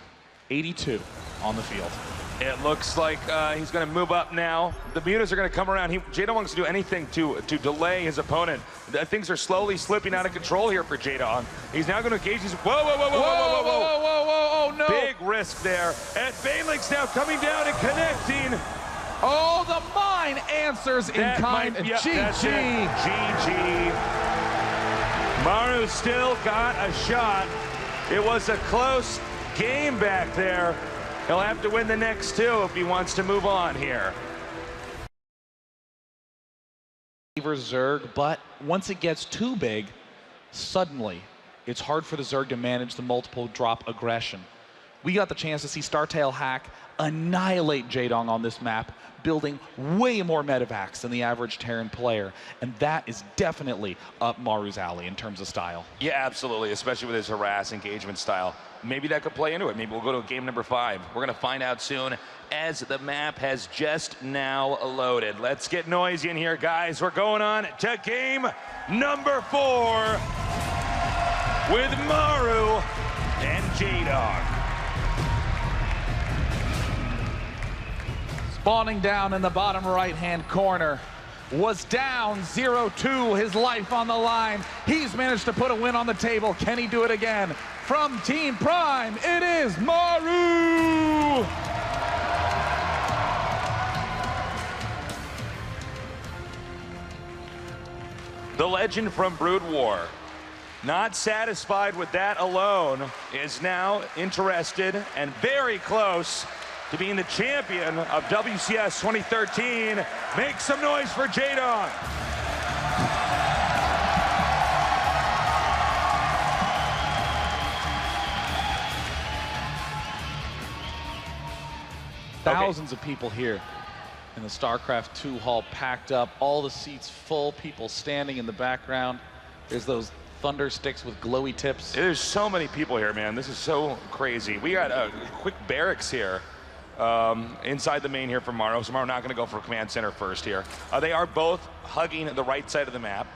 82 on the field. It looks like he's going to move up now. The mutas are going to come around. Jaedong wants to do anything to delay his opponent. Things are slowly slipping out of control here for Jaedong. He's now going to engage his... Whoa, whoa, whoa, whoa, whoa, whoa, whoa, whoa, whoa, oh no. Big risk there. And Banelings now coming down and connecting. Oh, the mine answers in kind. GG. GG. Maru still got a shot. It was a close game back there. He'll have to win the next two if he wants to move on here. Zerg, but once it gets too big, suddenly it's hard for the Zerg to manage the multiple drop aggression. We got the chance to see Startail Hack annihilate Jaedong on this map, building way more medevacs than the average Terran player, and that is definitely up Maru's alley in terms of style. Yeah, absolutely, especially with his harass engagement style. Maybe that could play into it. Maybe we'll go to game number 5. We're going to find out soon as the map has just now loaded. Let's get noisy in here, guys. We're going on to game number 4 with Maru and Jaedong. Spawning down in the bottom right-hand corner, was down 0-2, his life on the line. He's managed to put a win on the table. Can he do it again? From Team Prime, it is Maru! The legend from Brood War, not satisfied with that alone, is now interested and very close to being the champion of WCS 2013. Make some noise for Jaedong. Thousands of people here in the StarCraft 2 hall, packed up, all the seats full, people standing in the background. There's those thunder sticks with glowy tips. There's so many people here, man. This is so crazy. We got a quick barracks here. Inside the main here for Maru. So Maru not going to go for command center first here. They are both hugging the right side of the map.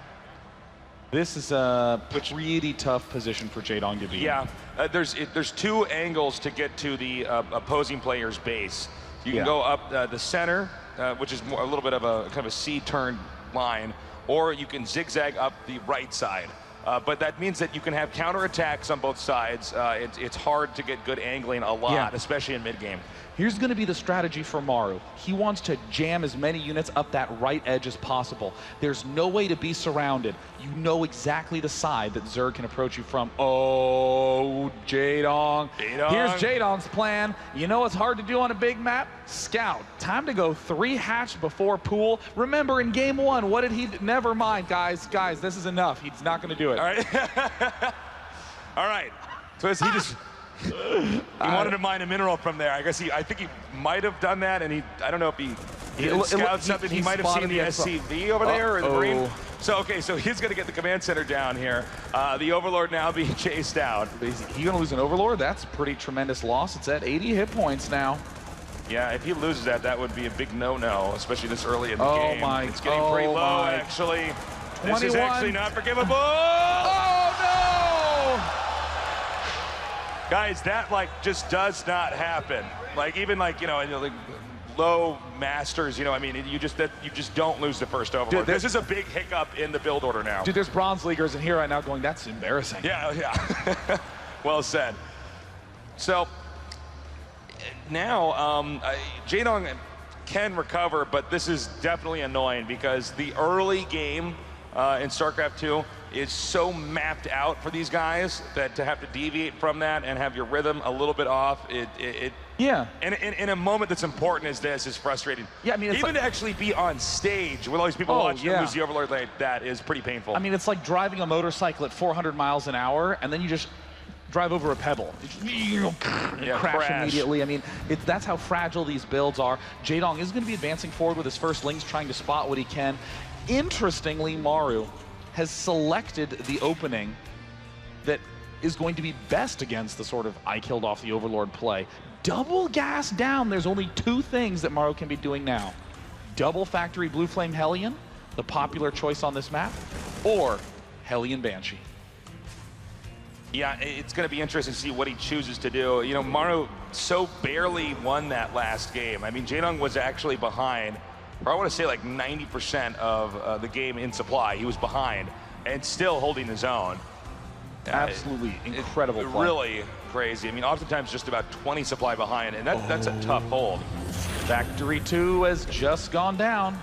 This is a pretty tough position for Jaedong to be in. Yeah, there's two angles to get to the opposing player's base. You can go up the center, which is a little bit of a kind of a C-turn line, or you can zigzag up the right side. But that means that you can have counterattacks on both sides. It's hard to get good angling a lot, especially in mid-game. Here's going to be the strategy for Maru. He wants to jam as many units up that right edge as possible. There's no way to be surrounded. You know exactly the side that Zerg can approach you from. Oh, Jaedong. Here's Jaedong's plan. You know what's hard to do on a big map? Scout. Time to go 3 hatch before pool. Remember in game 1, what did he... Never mind, guys. Guys, this is enough. He's not going to do it. All right. All right. So he just... he wanted to mine a mineral from there. I think he might have done that, and I don't know if he scouted something. He might have seen the SCV over there, or the Marine. So, okay, so he's going to get the command center down here. The Overlord now being chased out. Is he going to lose an Overlord? That's a pretty tremendous loss. It's at 80 hit points now. Yeah, if he loses that, that would be a big no-no, especially this early in the game. It's getting pretty low, actually. 21. This is actually not forgivable. Oh, no! Guys, that just does not happen. Even low masters, I mean, you just don't lose the first Overlord. Dude, this is a big hiccup in the build order now. Dude, there's Bronze Leaguers in here right now going, that's embarrassing. Yeah. Well said. So now Jaedong can recover, but this is definitely annoying because the early game in StarCraft 2 is so mapped out for these guys that to have to deviate from that and have your rhythm a little bit off, Yeah. And in a moment that's important as this is frustrating. Yeah, I mean, it's even like, to actually be on stage with all these people watching lose the Overlord like that is pretty painful. I mean, it's like driving a motorcycle at 400 miles an hour, and then you just drive over a pebble. Crash immediately. I mean, that's how fragile these builds are. Jaedong is going to be advancing forward with his first Lings, trying to spot what he can. Interestingly, Maru has selected the opening that is going to be best against the sort of I killed off the Overlord play. Double gas down. There's only two things that Maru can be doing now. Double factory Blue Flame Hellion, the popular choice on this map, or Hellion Banshee. Yeah, it's going to be interesting to see what he chooses to do. You know, Maru so barely won that last game. I mean, Jaedong was actually behind, or I want to say like 90% of the game in supply. He was behind and still holding his own. Absolutely incredible play. Really crazy. I mean, oftentimes just about 20 supply behind, and that's a tough hold. Factory 2 has just gone down.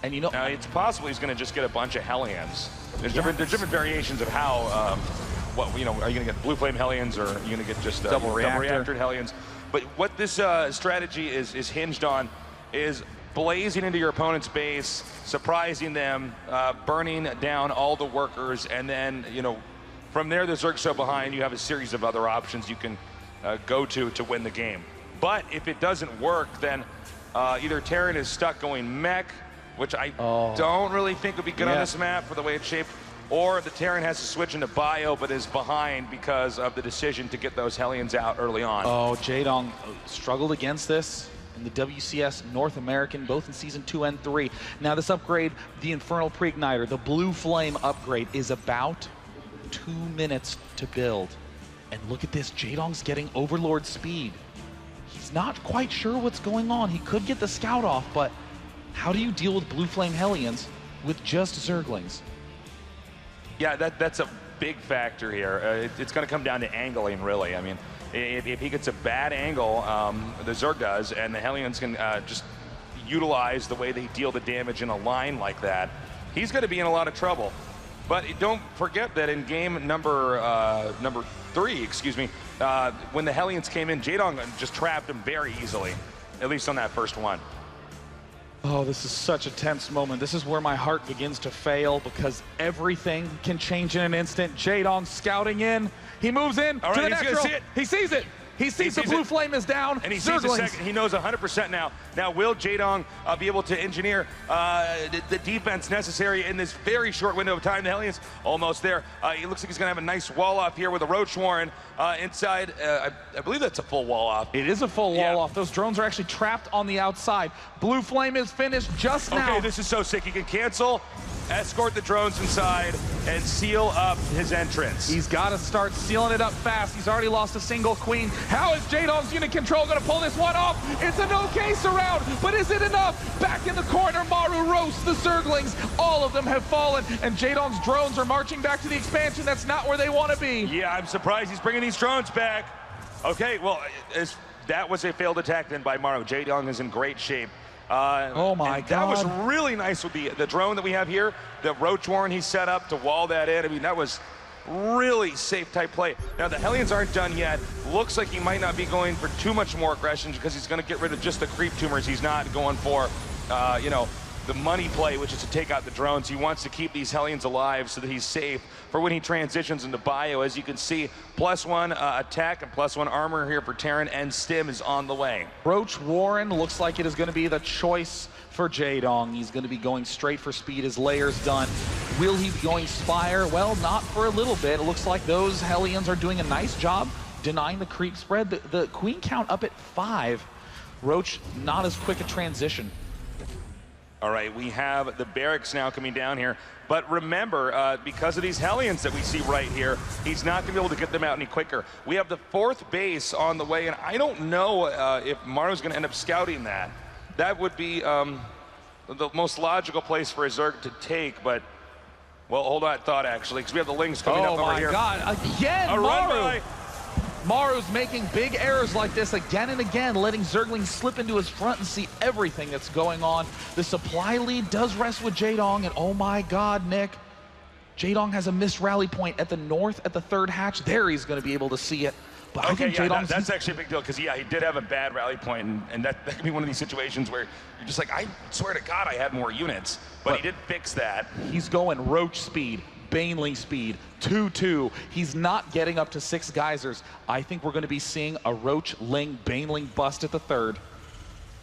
And you know, now it's possible he's going to just get a bunch of Hellions. There's different variations of how, what, you know, are you going to get Blue Flame Hellions, or are you going to get just double reactored Hellions? But what this strategy is hinged on is blazing into your opponent's base, surprising them, burning down all the workers, and then, you know, from there, the Zerg's so behind, you have a series of other options you can go to win the game. But if it doesn't work, then either Terran is stuck going mech, which I don't really think would be good on this map for the way it's shaped, or the Terran has to switch into bio but is behind because of the decision to get those Hellions out early on. Oh, Jaedong struggled against this in the WCS North American, both in Season 2 and 3. Now this upgrade, the Infernal Pre-Igniter, the Blue Flame upgrade, is about 2 minutes to build. And look at this, Jaedong's getting Overlord speed. He's not quite sure what's going on. He could get the scout off, but how do you deal with Blue Flame Hellions with just Zerglings? Yeah, that's a big factor here. It's going to come down to angling, really. I mean, if he gets a bad angle, the Zerg does, and the Hellions can just utilize the way they deal the damage in a line like that, he's going to be in a lot of trouble. But don't forget that in game number 3, excuse me, when the Hellions came in, Jaedong just trapped him very easily, at least on that first one. Oh, this is such a tense moment. This is where my heart begins to fail, because everything can change in an instant. Jaedong scouting in. He moves in to the natural. See it. He sees it. He sees the Blue Flame is down. And he sees the second. He knows 100% now. Now, will Jaedong be able to engineer the defense necessary in this very short window of time? The Hellions almost there. It looks like he's going to have a nice wall off here with a Roach Warren inside. I believe that's a full wall off. It is a full wall off. Those drones are actually trapped on the outside. Blue Flame is finished just now. Okay, this is so sick. He can cancel, escort the drones inside, and seal up his entrance. He's got to start sealing it up fast. He's already lost a single queen. How is Jaedong's unit control going to pull this one off? It's an okay surround, but is it enough? Back in the corner, Maru roasts the Zerglings. All of them have fallen, and Jaedong's drones are marching back to the expansion. That's not where they want to be. Yeah, I'm surprised he's bringing these drones back. Okay, well, that was a failed attack then by Maru. Jaedong is in great shape. Oh my God. That was really nice with the drone that we have here. The Roach Warren he set up to wall that in. I mean, that was really safe type play. Now the Hellions aren't done yet. Looks like he might not be going for too much more aggression, because he's going to get rid of just the creep tumors. He's not going for, you know, the money play, which is to take out the drones. He wants to keep these Hellions alive so that he's safe for when he transitions into bio. As you can see, +1 attack and +1 armor here for Terran, and Stim is on the way. Roach Warren looks like it is going to be the choice for Jaedong. He's going to be going straight for speed. His layer's done. Will he be going Spire? Well, not for a little bit. It looks like those Hellions are doing a nice job denying the creep spread. The queen count up at 5. Roach, not as quick a transition. All right, we have the barracks now coming down here. But remember, because of these Hellions that we see right here, he's not going to be able to get them out any quicker. We have the 4th base on the way, and I don't know if Maru's going to end up scouting that. That would be the most logical place for a Zerg to take, but, well, hold on thought, actually, because we have the Lings coming up over here. Oh, my God. Again, a Maru. Maru's making big errors like this again and again, letting Zerglings slip into his front and see everything that's going on. The supply lead does rest with Jaedong, and oh my God, Nick. Jaedong has a missed rally point at the north at the 3rd hatch. There he's going to be able to see it. But I think yeah, that's actually a big deal because, yeah, he did have a bad rally point, and that could be one of these situations where you're just like, I swear to God I had more units, but he did fix that. He's going Roach speed, Baneling speed, 2-2. He's not getting up to 6 geysers. I think we're going to be seeing a Roach, Ling, Baneling bust at the third.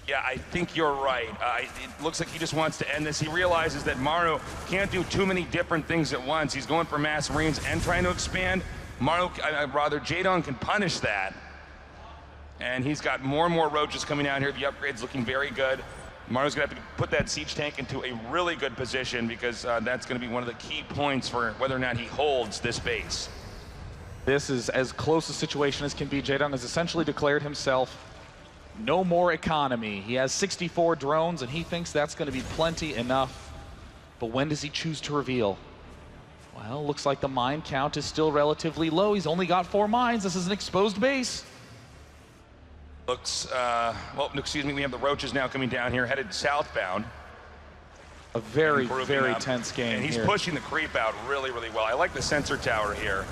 Yeah, I think you're right. It looks like he just wants to end this. He realizes that Maru can't do too many different things at once. He's going for mass marines and trying to expand. Jaedong can punish that. And he's got more and more roaches coming out here. The upgrade's looking very good. Maru's gonna have to put that siege tank into a really good position because that's gonna be one of the key points for whether or not he holds this base. This is as close a situation as can be. Jaedong has essentially declared himself no more economy. He has 64 drones, and he thinks that's going to be plenty enough. But when does he choose to reveal? Well, looks like the mine count is still relatively low. He's only got 4 mines. This is an exposed base. Looks, well, excuse me, we have the roaches now coming down here, headed southbound. A very, very tense game and he's here. Pushing the creep out really, really well. I like the sensor tower here,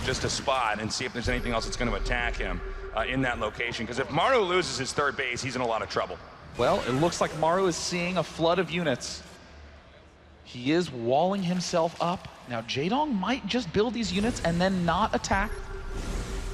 just to spot and see if there's anything else that's going to attack him in that location. Because if Maru loses his third base, he's in a lot of trouble. Well, it looks like Maru is seeing a flood of units. He is walling himself up. Now, Jaedong might just build these units and then not attack.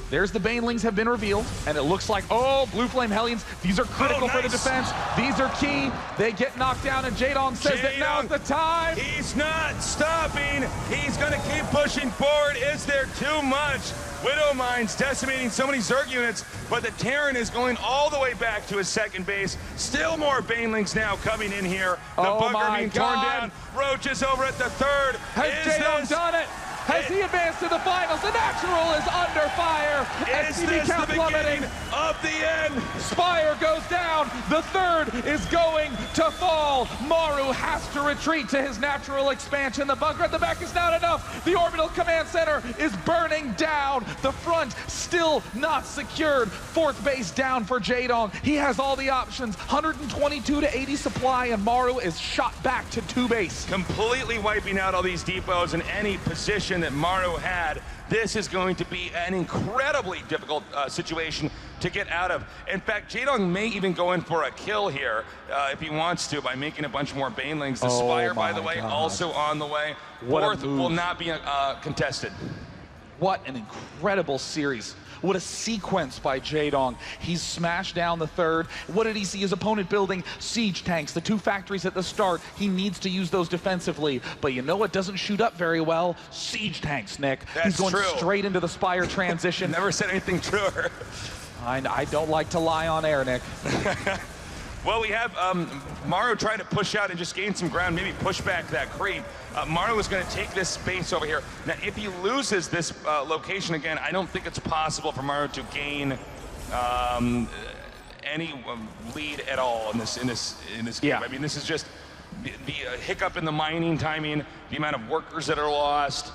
There's the Banelings have been revealed, and it looks like, oh, Blue Flame Hellions, these are critical for the defense. These are key. They get knocked down, and Jaedong says that now's the time. He's not stopping. He's going to keep pushing forward. Is there too much? Widow Mines decimating so many Zerg units, but the Terran is going all the way back to his second base. Still more Banelings now coming in here. The bunker being torn down. Roach is over at the third. Has Jaedong done it? Has he advanced to the finals? The natural is under fire. Is this the beginning of the end? Spire goes down. The third is going to fall. Maru has to retreat to his natural expansion. The bunker at the back is not enough. The orbital command center is burning down. The front still not secured. Fourth base down for Jaedong. He has all the options. 122 to 80 supply, and Maru is shot back to 2 base. Completely wiping out all these depots in any position that Maru had. This is going to be an incredibly difficult situation to get out of. In fact, Jaedong may even go in for a kill here if he wants to by making a bunch more Banelings. The Spire, by the way, also on the way. Fourth will not be contested. What an incredible series. What a sequence by Jaedong. He's smashed down the third. What did he see his opponent building? Siege tanks, the 2 factories at the start. He needs to use those defensively. But you know what doesn't shoot up very well? Siege tanks, Nick. He's going straight into the Spire transition. Never said anything truer. I don't like to lie on air, Nick. Well, we have Maru trying to push out and just gain some ground, maybe push back that creep. Maru is going to take this space over here. Now, if he loses this location again, I don't think it's possible for Maru to gain any lead at all in this game. Yeah. I mean, this is just the hiccup in the mining timing, the amount of workers that are lost.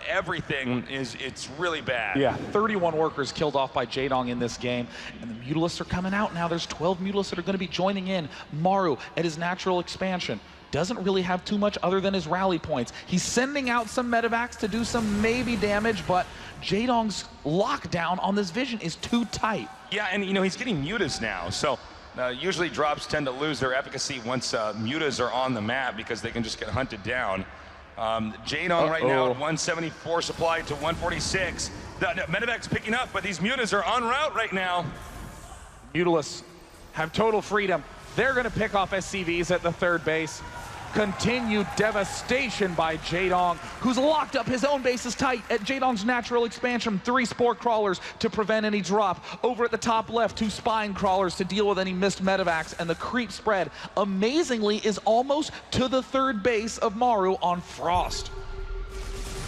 Everything it's really bad. Yeah, 31 workers killed off by Jaedong in this game, and the Mutalisks are coming out now. There's 12 Mutalisks that are going to be joining in. Maru at his natural expansion doesn't really have too much other than his rally points. He's sending out some medevacs to do some maybe damage, but Jaedong's lockdown on this vision is too tight. Yeah, and you know, he's getting mutas now, so usually drops tend to lose their efficacy once mutas are on the map because they can just get hunted down. Jaedong right now at 174 supply to 146. The medevac's picking up, but these mutas are en route right now. Mutalisks have total freedom. They're going to pick off SCVs at the third base. Continued devastation by Jaedong, who's locked up his own bases tight at Jaedong's natural expansion. 3 spore crawlers to prevent any drop. Over at the top left, 2 spine crawlers to deal with any missed medevacs, and the creep spread, amazingly, is almost to the third base of Maru on Frost.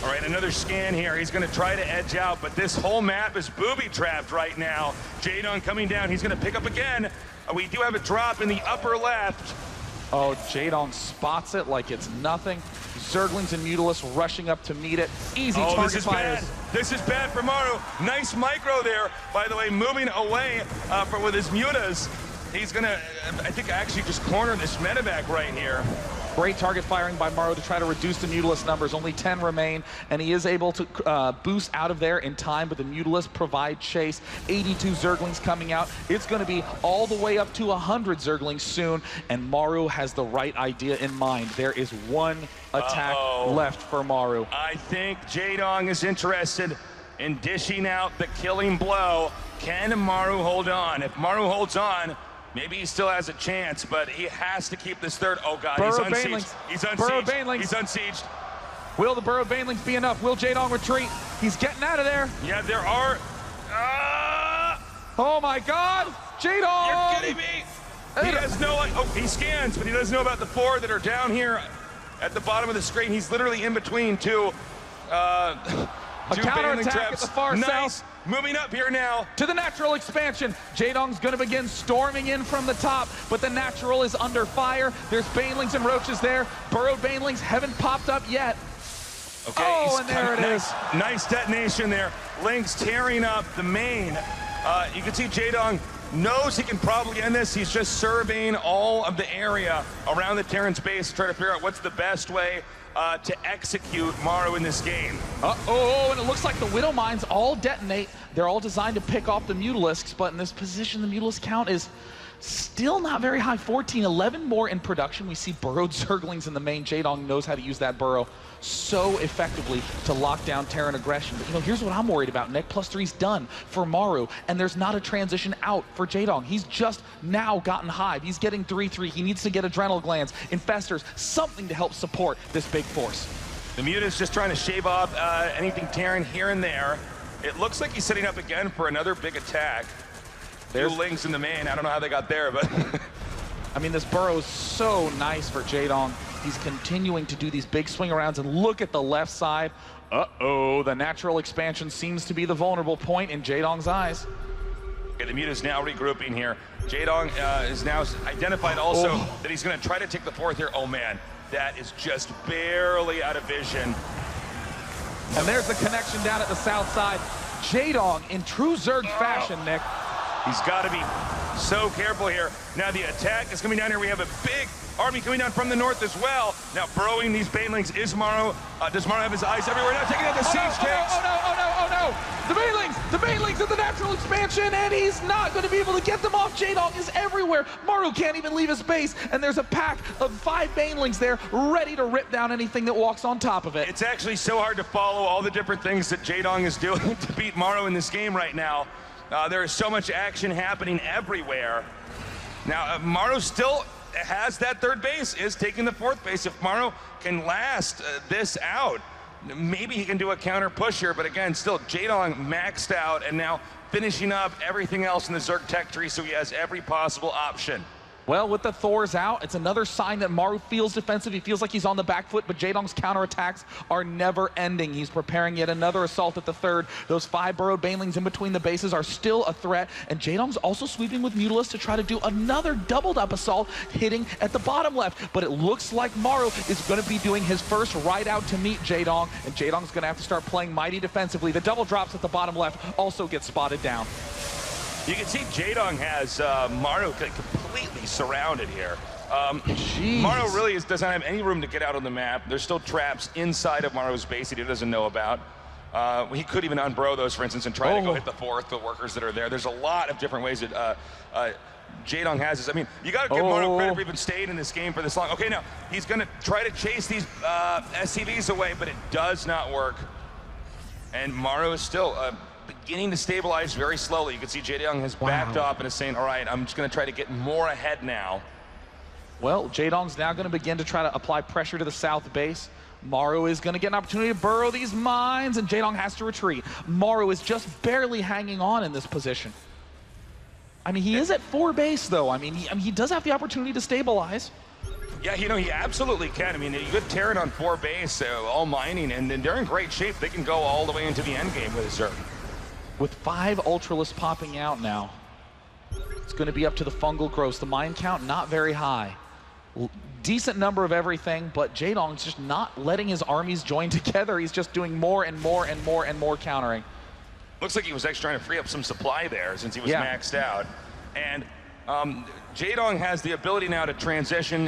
All right, another scan here. He's going to try to edge out, but this whole map is booby-trapped right now. Jaedong coming down. He's going to pick up again. We do have a drop in the upper left. Oh, Jaedong spots it like it's nothing. Zerglings and Mutalisks rushing up to meet it. Easy target fires. This is bad for Maru. Nice micro there, by the way, moving away with his mutas. He's gonna, I think, actually just corner this medevac right here. Great target firing by Maru to try to reduce the Mutalisk numbers. Only 10 remain, and he is able to boost out of there in time, but the Mutalisk provide chase. 82 Zerglings coming out. It's going to be all the way up to 100 Zerglings soon, and Maru has the right idea in mind. There is one attack left for Maru. I think Jaedong is interested in dishing out the killing blow. Can Maru hold on? If Maru holds on, maybe he still has a chance, but he has to keep this third. Oh God, he's unsieged. He's unsieged. He's unsieged. Will the Burrowed Banelings be enough? Will Jaedong retreat? He's getting out of there. Yeah, there are. Oh my God, Jaedong! You're kidding me. He has no, he scans, but he doesn't know about the 4 that are down here at the bottom of the screen. He's literally in between two counterattack at the far south. Moving up here now. To the natural expansion. Jaedong's going to begin storming in from the top, but the natural is under fire. There's Banelings and Roaches there. Burrowed Banelings haven't popped up yet. Okay, and there it is. Nice detonation there. Lynx tearing up the main. You can see Jaedong knows he can probably end this. He's just surveying all of the area around the Terran's base to try to figure out what's the best way to execute Maru in this game. And it looks like the Widow Mines all detonate. They're all designed to pick off the Mutalisks, but in this position, the Mutalisk count is still not very high. 14, 11 more in production. We see burrowed Zerglings in the main. Jaedong knows how to use that burrow so effectively to lock down Terran aggression. But, you know, here's what I'm worried about, Nick. +3's done for Maru, and there's not a transition out for Jaedong. He's just now gotten Hive. He's getting 3-3. He needs to get Adrenal Glands, Infestors, something to help support this big force. The Mutant's just trying to shave off anything Terran here and there. It looks like he's setting up again for another big attack. There's Lynx in the main. I don't know how they got there, but... I mean, this burrow is so nice for Jaedong. He's continuing to do these big swing arounds, and look at the left side. The natural expansion seems to be the vulnerable point in Jaedong's eyes. Okay, the Mute is now regrouping here. Jaedong is now identified also that he's going to try to take the 4th here. Oh man, that is just barely out of vision. And there's the connection down at the south side. Jaedong in true Zerg fashion, Nick. He's got to be so careful here. Now the attack is coming down here. We have a big army coming down from the north as well. Now burrowing these Banelings is Maru. Does Maru have his eyes everywhere? Now taking out the siege tanks. Oh no. The Banelings of the natural expansion, and he's not going to be able to get them off. Jaedong is everywhere. Maru can't even leave his base, and there's a pack of 5 Banelings there ready to rip down anything that walks on top of it. It's actually so hard to follow all the different things that Jaedong is doing to beat Maru in this game right now. There is so much action happening everywhere. Now, Maru still has that 3rd base, is taking the 4th base. If Maru can last this out, maybe he can do a counter push here, but again, still Jaedong maxed out and now finishing up everything else in the Zerg tech tree, so he has every possible option. Well, with the Thors out, it's another sign that Maru feels defensive. He feels like he's on the back foot, but Jaedong's counterattacks are never ending. He's preparing yet another assault at the 3rd. Those 5 burrowed Banelings in between the bases are still a threat, and Jaedong's also sweeping with Mutalisk to try to do another doubled up assault hitting at the bottom left. But it looks like Maru is going to be doing his first ride out to meet Jaedong, and Jaedong's going to have to start playing mighty defensively. The double drops at the bottom left also get spotted down. You can see Jaedong has Maru completely surrounded here. Maru really doesn't have any room to get out on the map. There's still traps inside of Maru's base that he doesn't know about. He could even unburrow those, for instance, and try to go hit the 4th, the workers that are there. There's a lot of different ways that Jaedong has this. I mean, you got to give Maru credit for even staying in this game for this long. Okay, now, he's going to try to chase these SCVs away, but it does not work. And Maru is still... beginning to stabilize very slowly. You can see Jaedong has backed off and is saying, all right, I'm just going to try to get more ahead now. Well, Jaedong's now going to begin to try to apply pressure to the south base. Maru is going to get an opportunity to burrow these mines, and Jaedong has to retreat. Maru is just barely hanging on in this position. I mean, he is at 4 base, though. I mean, he does have the opportunity to stabilize. Yeah, you know, he absolutely can. I mean, you get Terran on 4 base, all mining, and they're in great shape. They can go all the way into the end game with a Zerg. With 5 Ultralisks popping out now, it's going to be up to the fungal growths. The mine count, not very high. Decent number of everything, but Jaedong's just not letting his armies join together. He's just doing more and more and more and more countering. Looks like he was actually trying to free up some supply there since he was maxed out. And Jaedong has the ability now to transition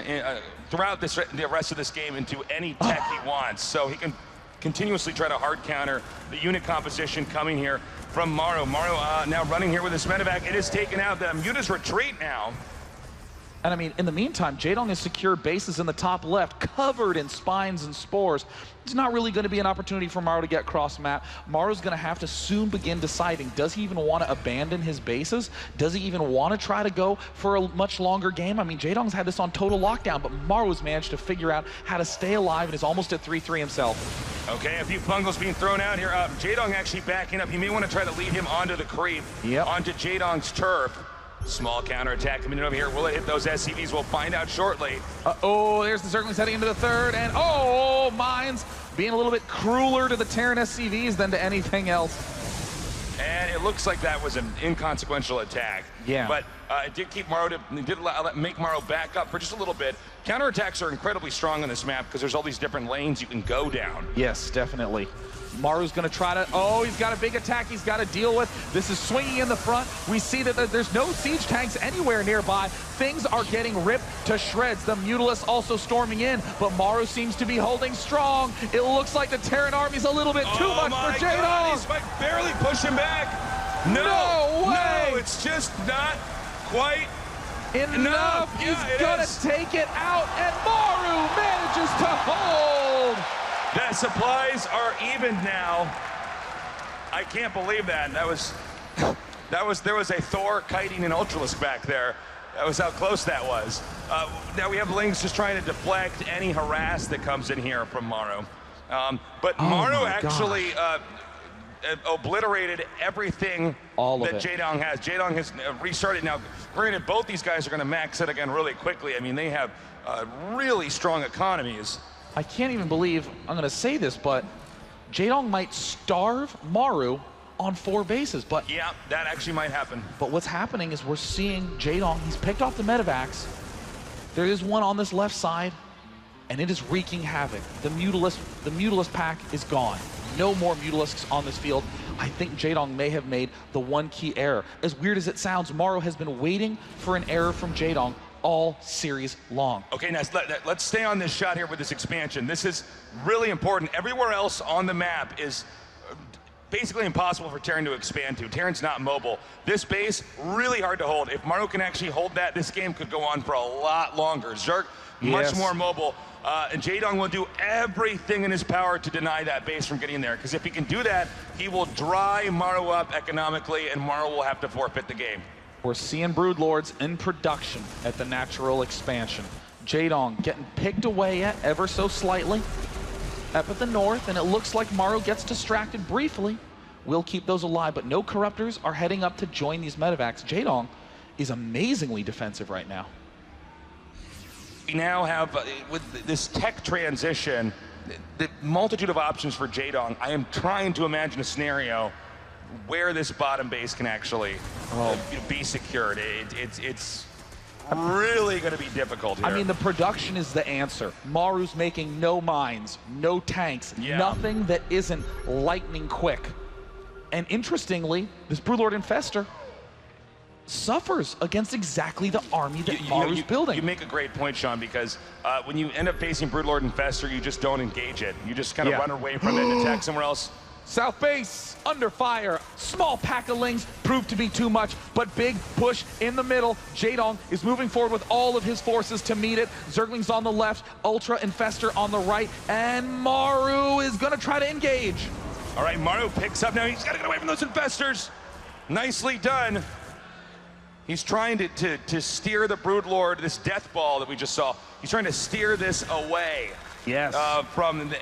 throughout the rest of this game into any tech he wants. So he can continuously try to hard counter the unit composition coming here from Maru. Maru now running here with his medevac. It is taken out. The Muta's retreat now. And I mean, in the meantime, Jaedong has secured bases in the top left, covered in spines and spores. It's not really going to be an opportunity for Maru to get cross map. Maru's going to have to soon begin deciding, does he even want to abandon his bases? Does he even want to try to go for a much longer game? I mean, Jaedong's had this on total lockdown, but Maru's managed to figure out how to stay alive and is almost at 3-3 himself. Okay, a few bungles being thrown out here. Jaedong actually backing up. He may want to try to lead him onto the creep, onto Jaedong's turf. Small counterattack coming in over here. Will it hit those SCVs? We'll find out shortly. Oh, there's the Zerglings heading into the third, and oh, Mines being a little bit crueler to the Terran SCVs than to anything else. And it looks like that was an inconsequential attack. Yeah. But it did keep Maru, make Maru back up for just a little bit. Counterattacks are incredibly strong on this map because there's all these different lanes you can go down. Yes, definitely. Maru's going to try to, oh, he's got a big attack he's got to deal with. This is swinging in the front. We see that there's no siege tanks anywhere nearby. Things are getting ripped to shreds. The Mutalisk also storming in, but Maru seems to be holding strong. It looks like the Terran army's a little bit too much for Jaedong. He's barely pushing back. No way. No, it's just not quite enough. He's gonna take it out, and Maru manages to hold. The supplies are even now. I can't believe that. There was a Thor kiting an Ultralisk back there. That was how close that was. Now we have Lings just trying to deflect any harass that comes in here from Maru. But Maru actually obliterated everything that Jaedong has. Jaedong has restarted. Now, granted, both these guys are going to max it again really quickly. I mean, they have really strong economies. I can't even believe I'm going to say this, but Jaedong might starve Maru on 4 bases. But yeah, that actually might happen. But what's happening is we're seeing Jaedong. He's picked off the medevacs. There is one on this left side, and it is wreaking havoc. The Mutalisk pack is gone. No more Mutalisks on this field. I think Jaedong may have made the one key error. As weird as it sounds, Maru has been waiting for an error from Jaedong all series long. Okay, now let's stay on this shot here with this expansion. This is really important. Everywhere else on the map is basically impossible for Terran to expand to. Terran's not mobile. This base, really hard to hold. If Maru can actually hold that, this game could go on for a lot longer. Zerg, much more mobile. And Jaedong will do everything in his power to deny that base from getting there. Because if he can do that, he will dry Maru up economically, and Maru will have to forfeit the game. We're seeing Broodlords in production at the natural expansion. Jaedong getting picked away at ever so slightly up at the north, and it looks like Maru gets distracted briefly. We'll keep those alive, but no Corruptors are heading up to join these medevacs. Jaedong is amazingly defensive right now. We now have, with this tech transition, the multitude of options for Jaedong. I am trying to imagine a scenario where this bottom base can actually be secured. It's really going to be difficult here. I mean, the production is the answer. Maru's making no mines, no tanks, nothing that isn't lightning quick. And interestingly, this Broodlord Infestor suffers against exactly the army that Maru's building. You make a great point, Sean, because when you end up facing Broodlord Infestor, you just don't engage it. You just kind of run away from it and attack somewhere else. South base under fire. Small pack of Lings proved to be too much, but big push in the middle. Jaedong is moving forward with all of his forces to meet it. Zerglings on the left, Ultra Infestor on the right, and Maru is going to try to engage. All right, Maru picks up now. He's got to get away from those Infestors. Nicely done. He's trying to steer the Broodlord, this death ball that we just saw. He's trying to steer this away. Yes. From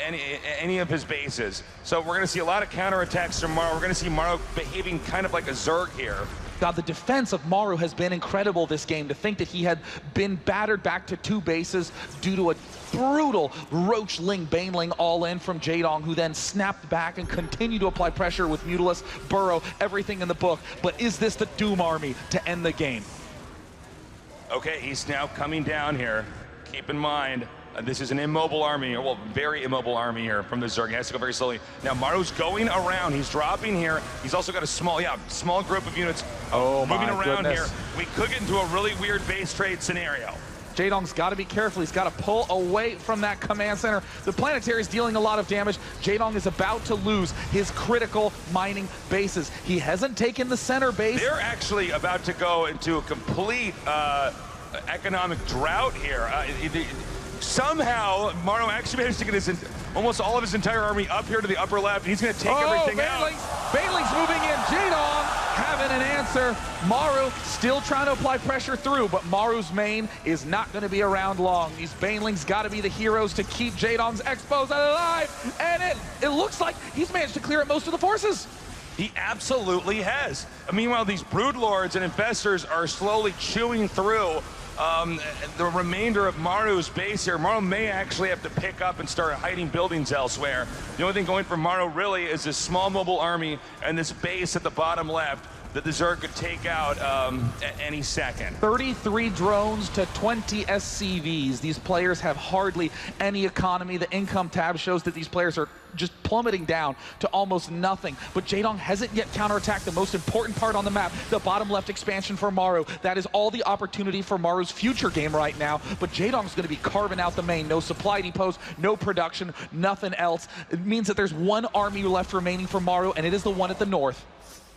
any of his bases. So we're going to see a lot of counterattacks from Maru. We're going to see Maru behaving kind of like a Zerg here. God, the defense of Maru has been incredible this game. To think that he had been battered back to 2 bases due to a brutal Roach-Ling Baneling all-in from Jaedong, who then snapped back and continued to apply pressure with Mutalisk, Burrow, everything in the book. But is this the Doom Army to end the game? Okay, he's now coming down here. Keep in mind, this is an immobile army, well, very immobile army here from the Zerg. He has to go very slowly. Now Maru's going around. He's dropping here. He's also got a small group of units moving around here. We could get into a really weird base trade scenario. Jaedong's got to be careful. He's got to pull away from that command center. The Planetary is dealing a lot of damage. Jaedong is about to lose his critical mining bases. He hasn't taken the center base. They're actually about to go into a complete economic drought here. Somehow, Maru actually managed to get almost all of his entire army up here to the upper left, and he's going to take everything out. Baneling's moving in. Jaedong having an answer. Maru still trying to apply pressure through, but Maru's main is not going to be around long. These Banelings got to be the heroes to keep Jaedong's Expos alive, and it looks like he's managed to clear out most of the forces. He absolutely has. Meanwhile, these Broodlords and Infestors are slowly chewing through the remainder of Maru's base here. Maru may actually have to pick up and start hiding buildings elsewhere. The only thing going for Maru really is this small mobile army and this base at the bottom left that the Zerg could take out at any second. 33 drones to 20 SCVs. These players have hardly any economy. The income tab shows that these players are just plummeting down to almost nothing. But Jaedong hasn't yet counterattacked the most important part on the map, the bottom left expansion for Maru. That is all the opportunity for Maru's future game right now. But Jaedong's going to be carving out the main. No supply depots, no production, nothing else. It means that there's one army left remaining for Maru, and it is the one at the north.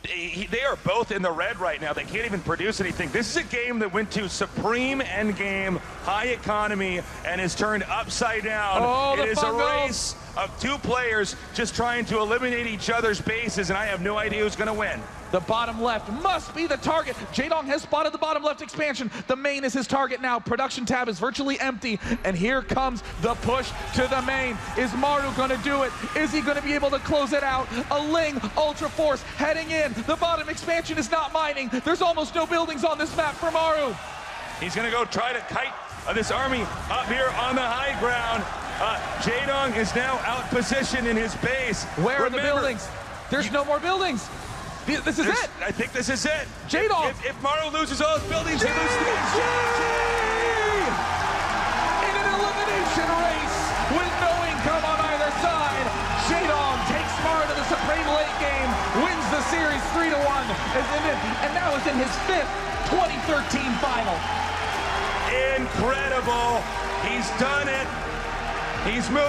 They are both in the red right now. They can't even produce anything. This is a game that went to supreme endgame, high economy, and is turned upside down. Oh, it is a race of two players just trying to eliminate each other's bases, and I have no idea who's going to win. The bottom left must be the target. Jaedong has spotted the bottom left expansion. The main is his target now. Production tab is virtually empty, and here comes the push to the main. Is Maru going to do it? Is he going to be able to close it out? A Ling Ultra Force heading in. The bottom expansion is not mining. There's almost no buildings on this map for Maru. He's going to go try to kite this army up here on the high ground. Jaedong is now out positioned in his base. Where are the buildings? There's no more buildings. This is it. I think this is it. Jaedong. If Maru loses all his buildings, he loses the game. In an elimination race with no income on either side, Jaedong takes Maru to the supreme late game, wins the series 3-1, and now is in his 5th 2013 final. Incredible. He's done it. He's moved.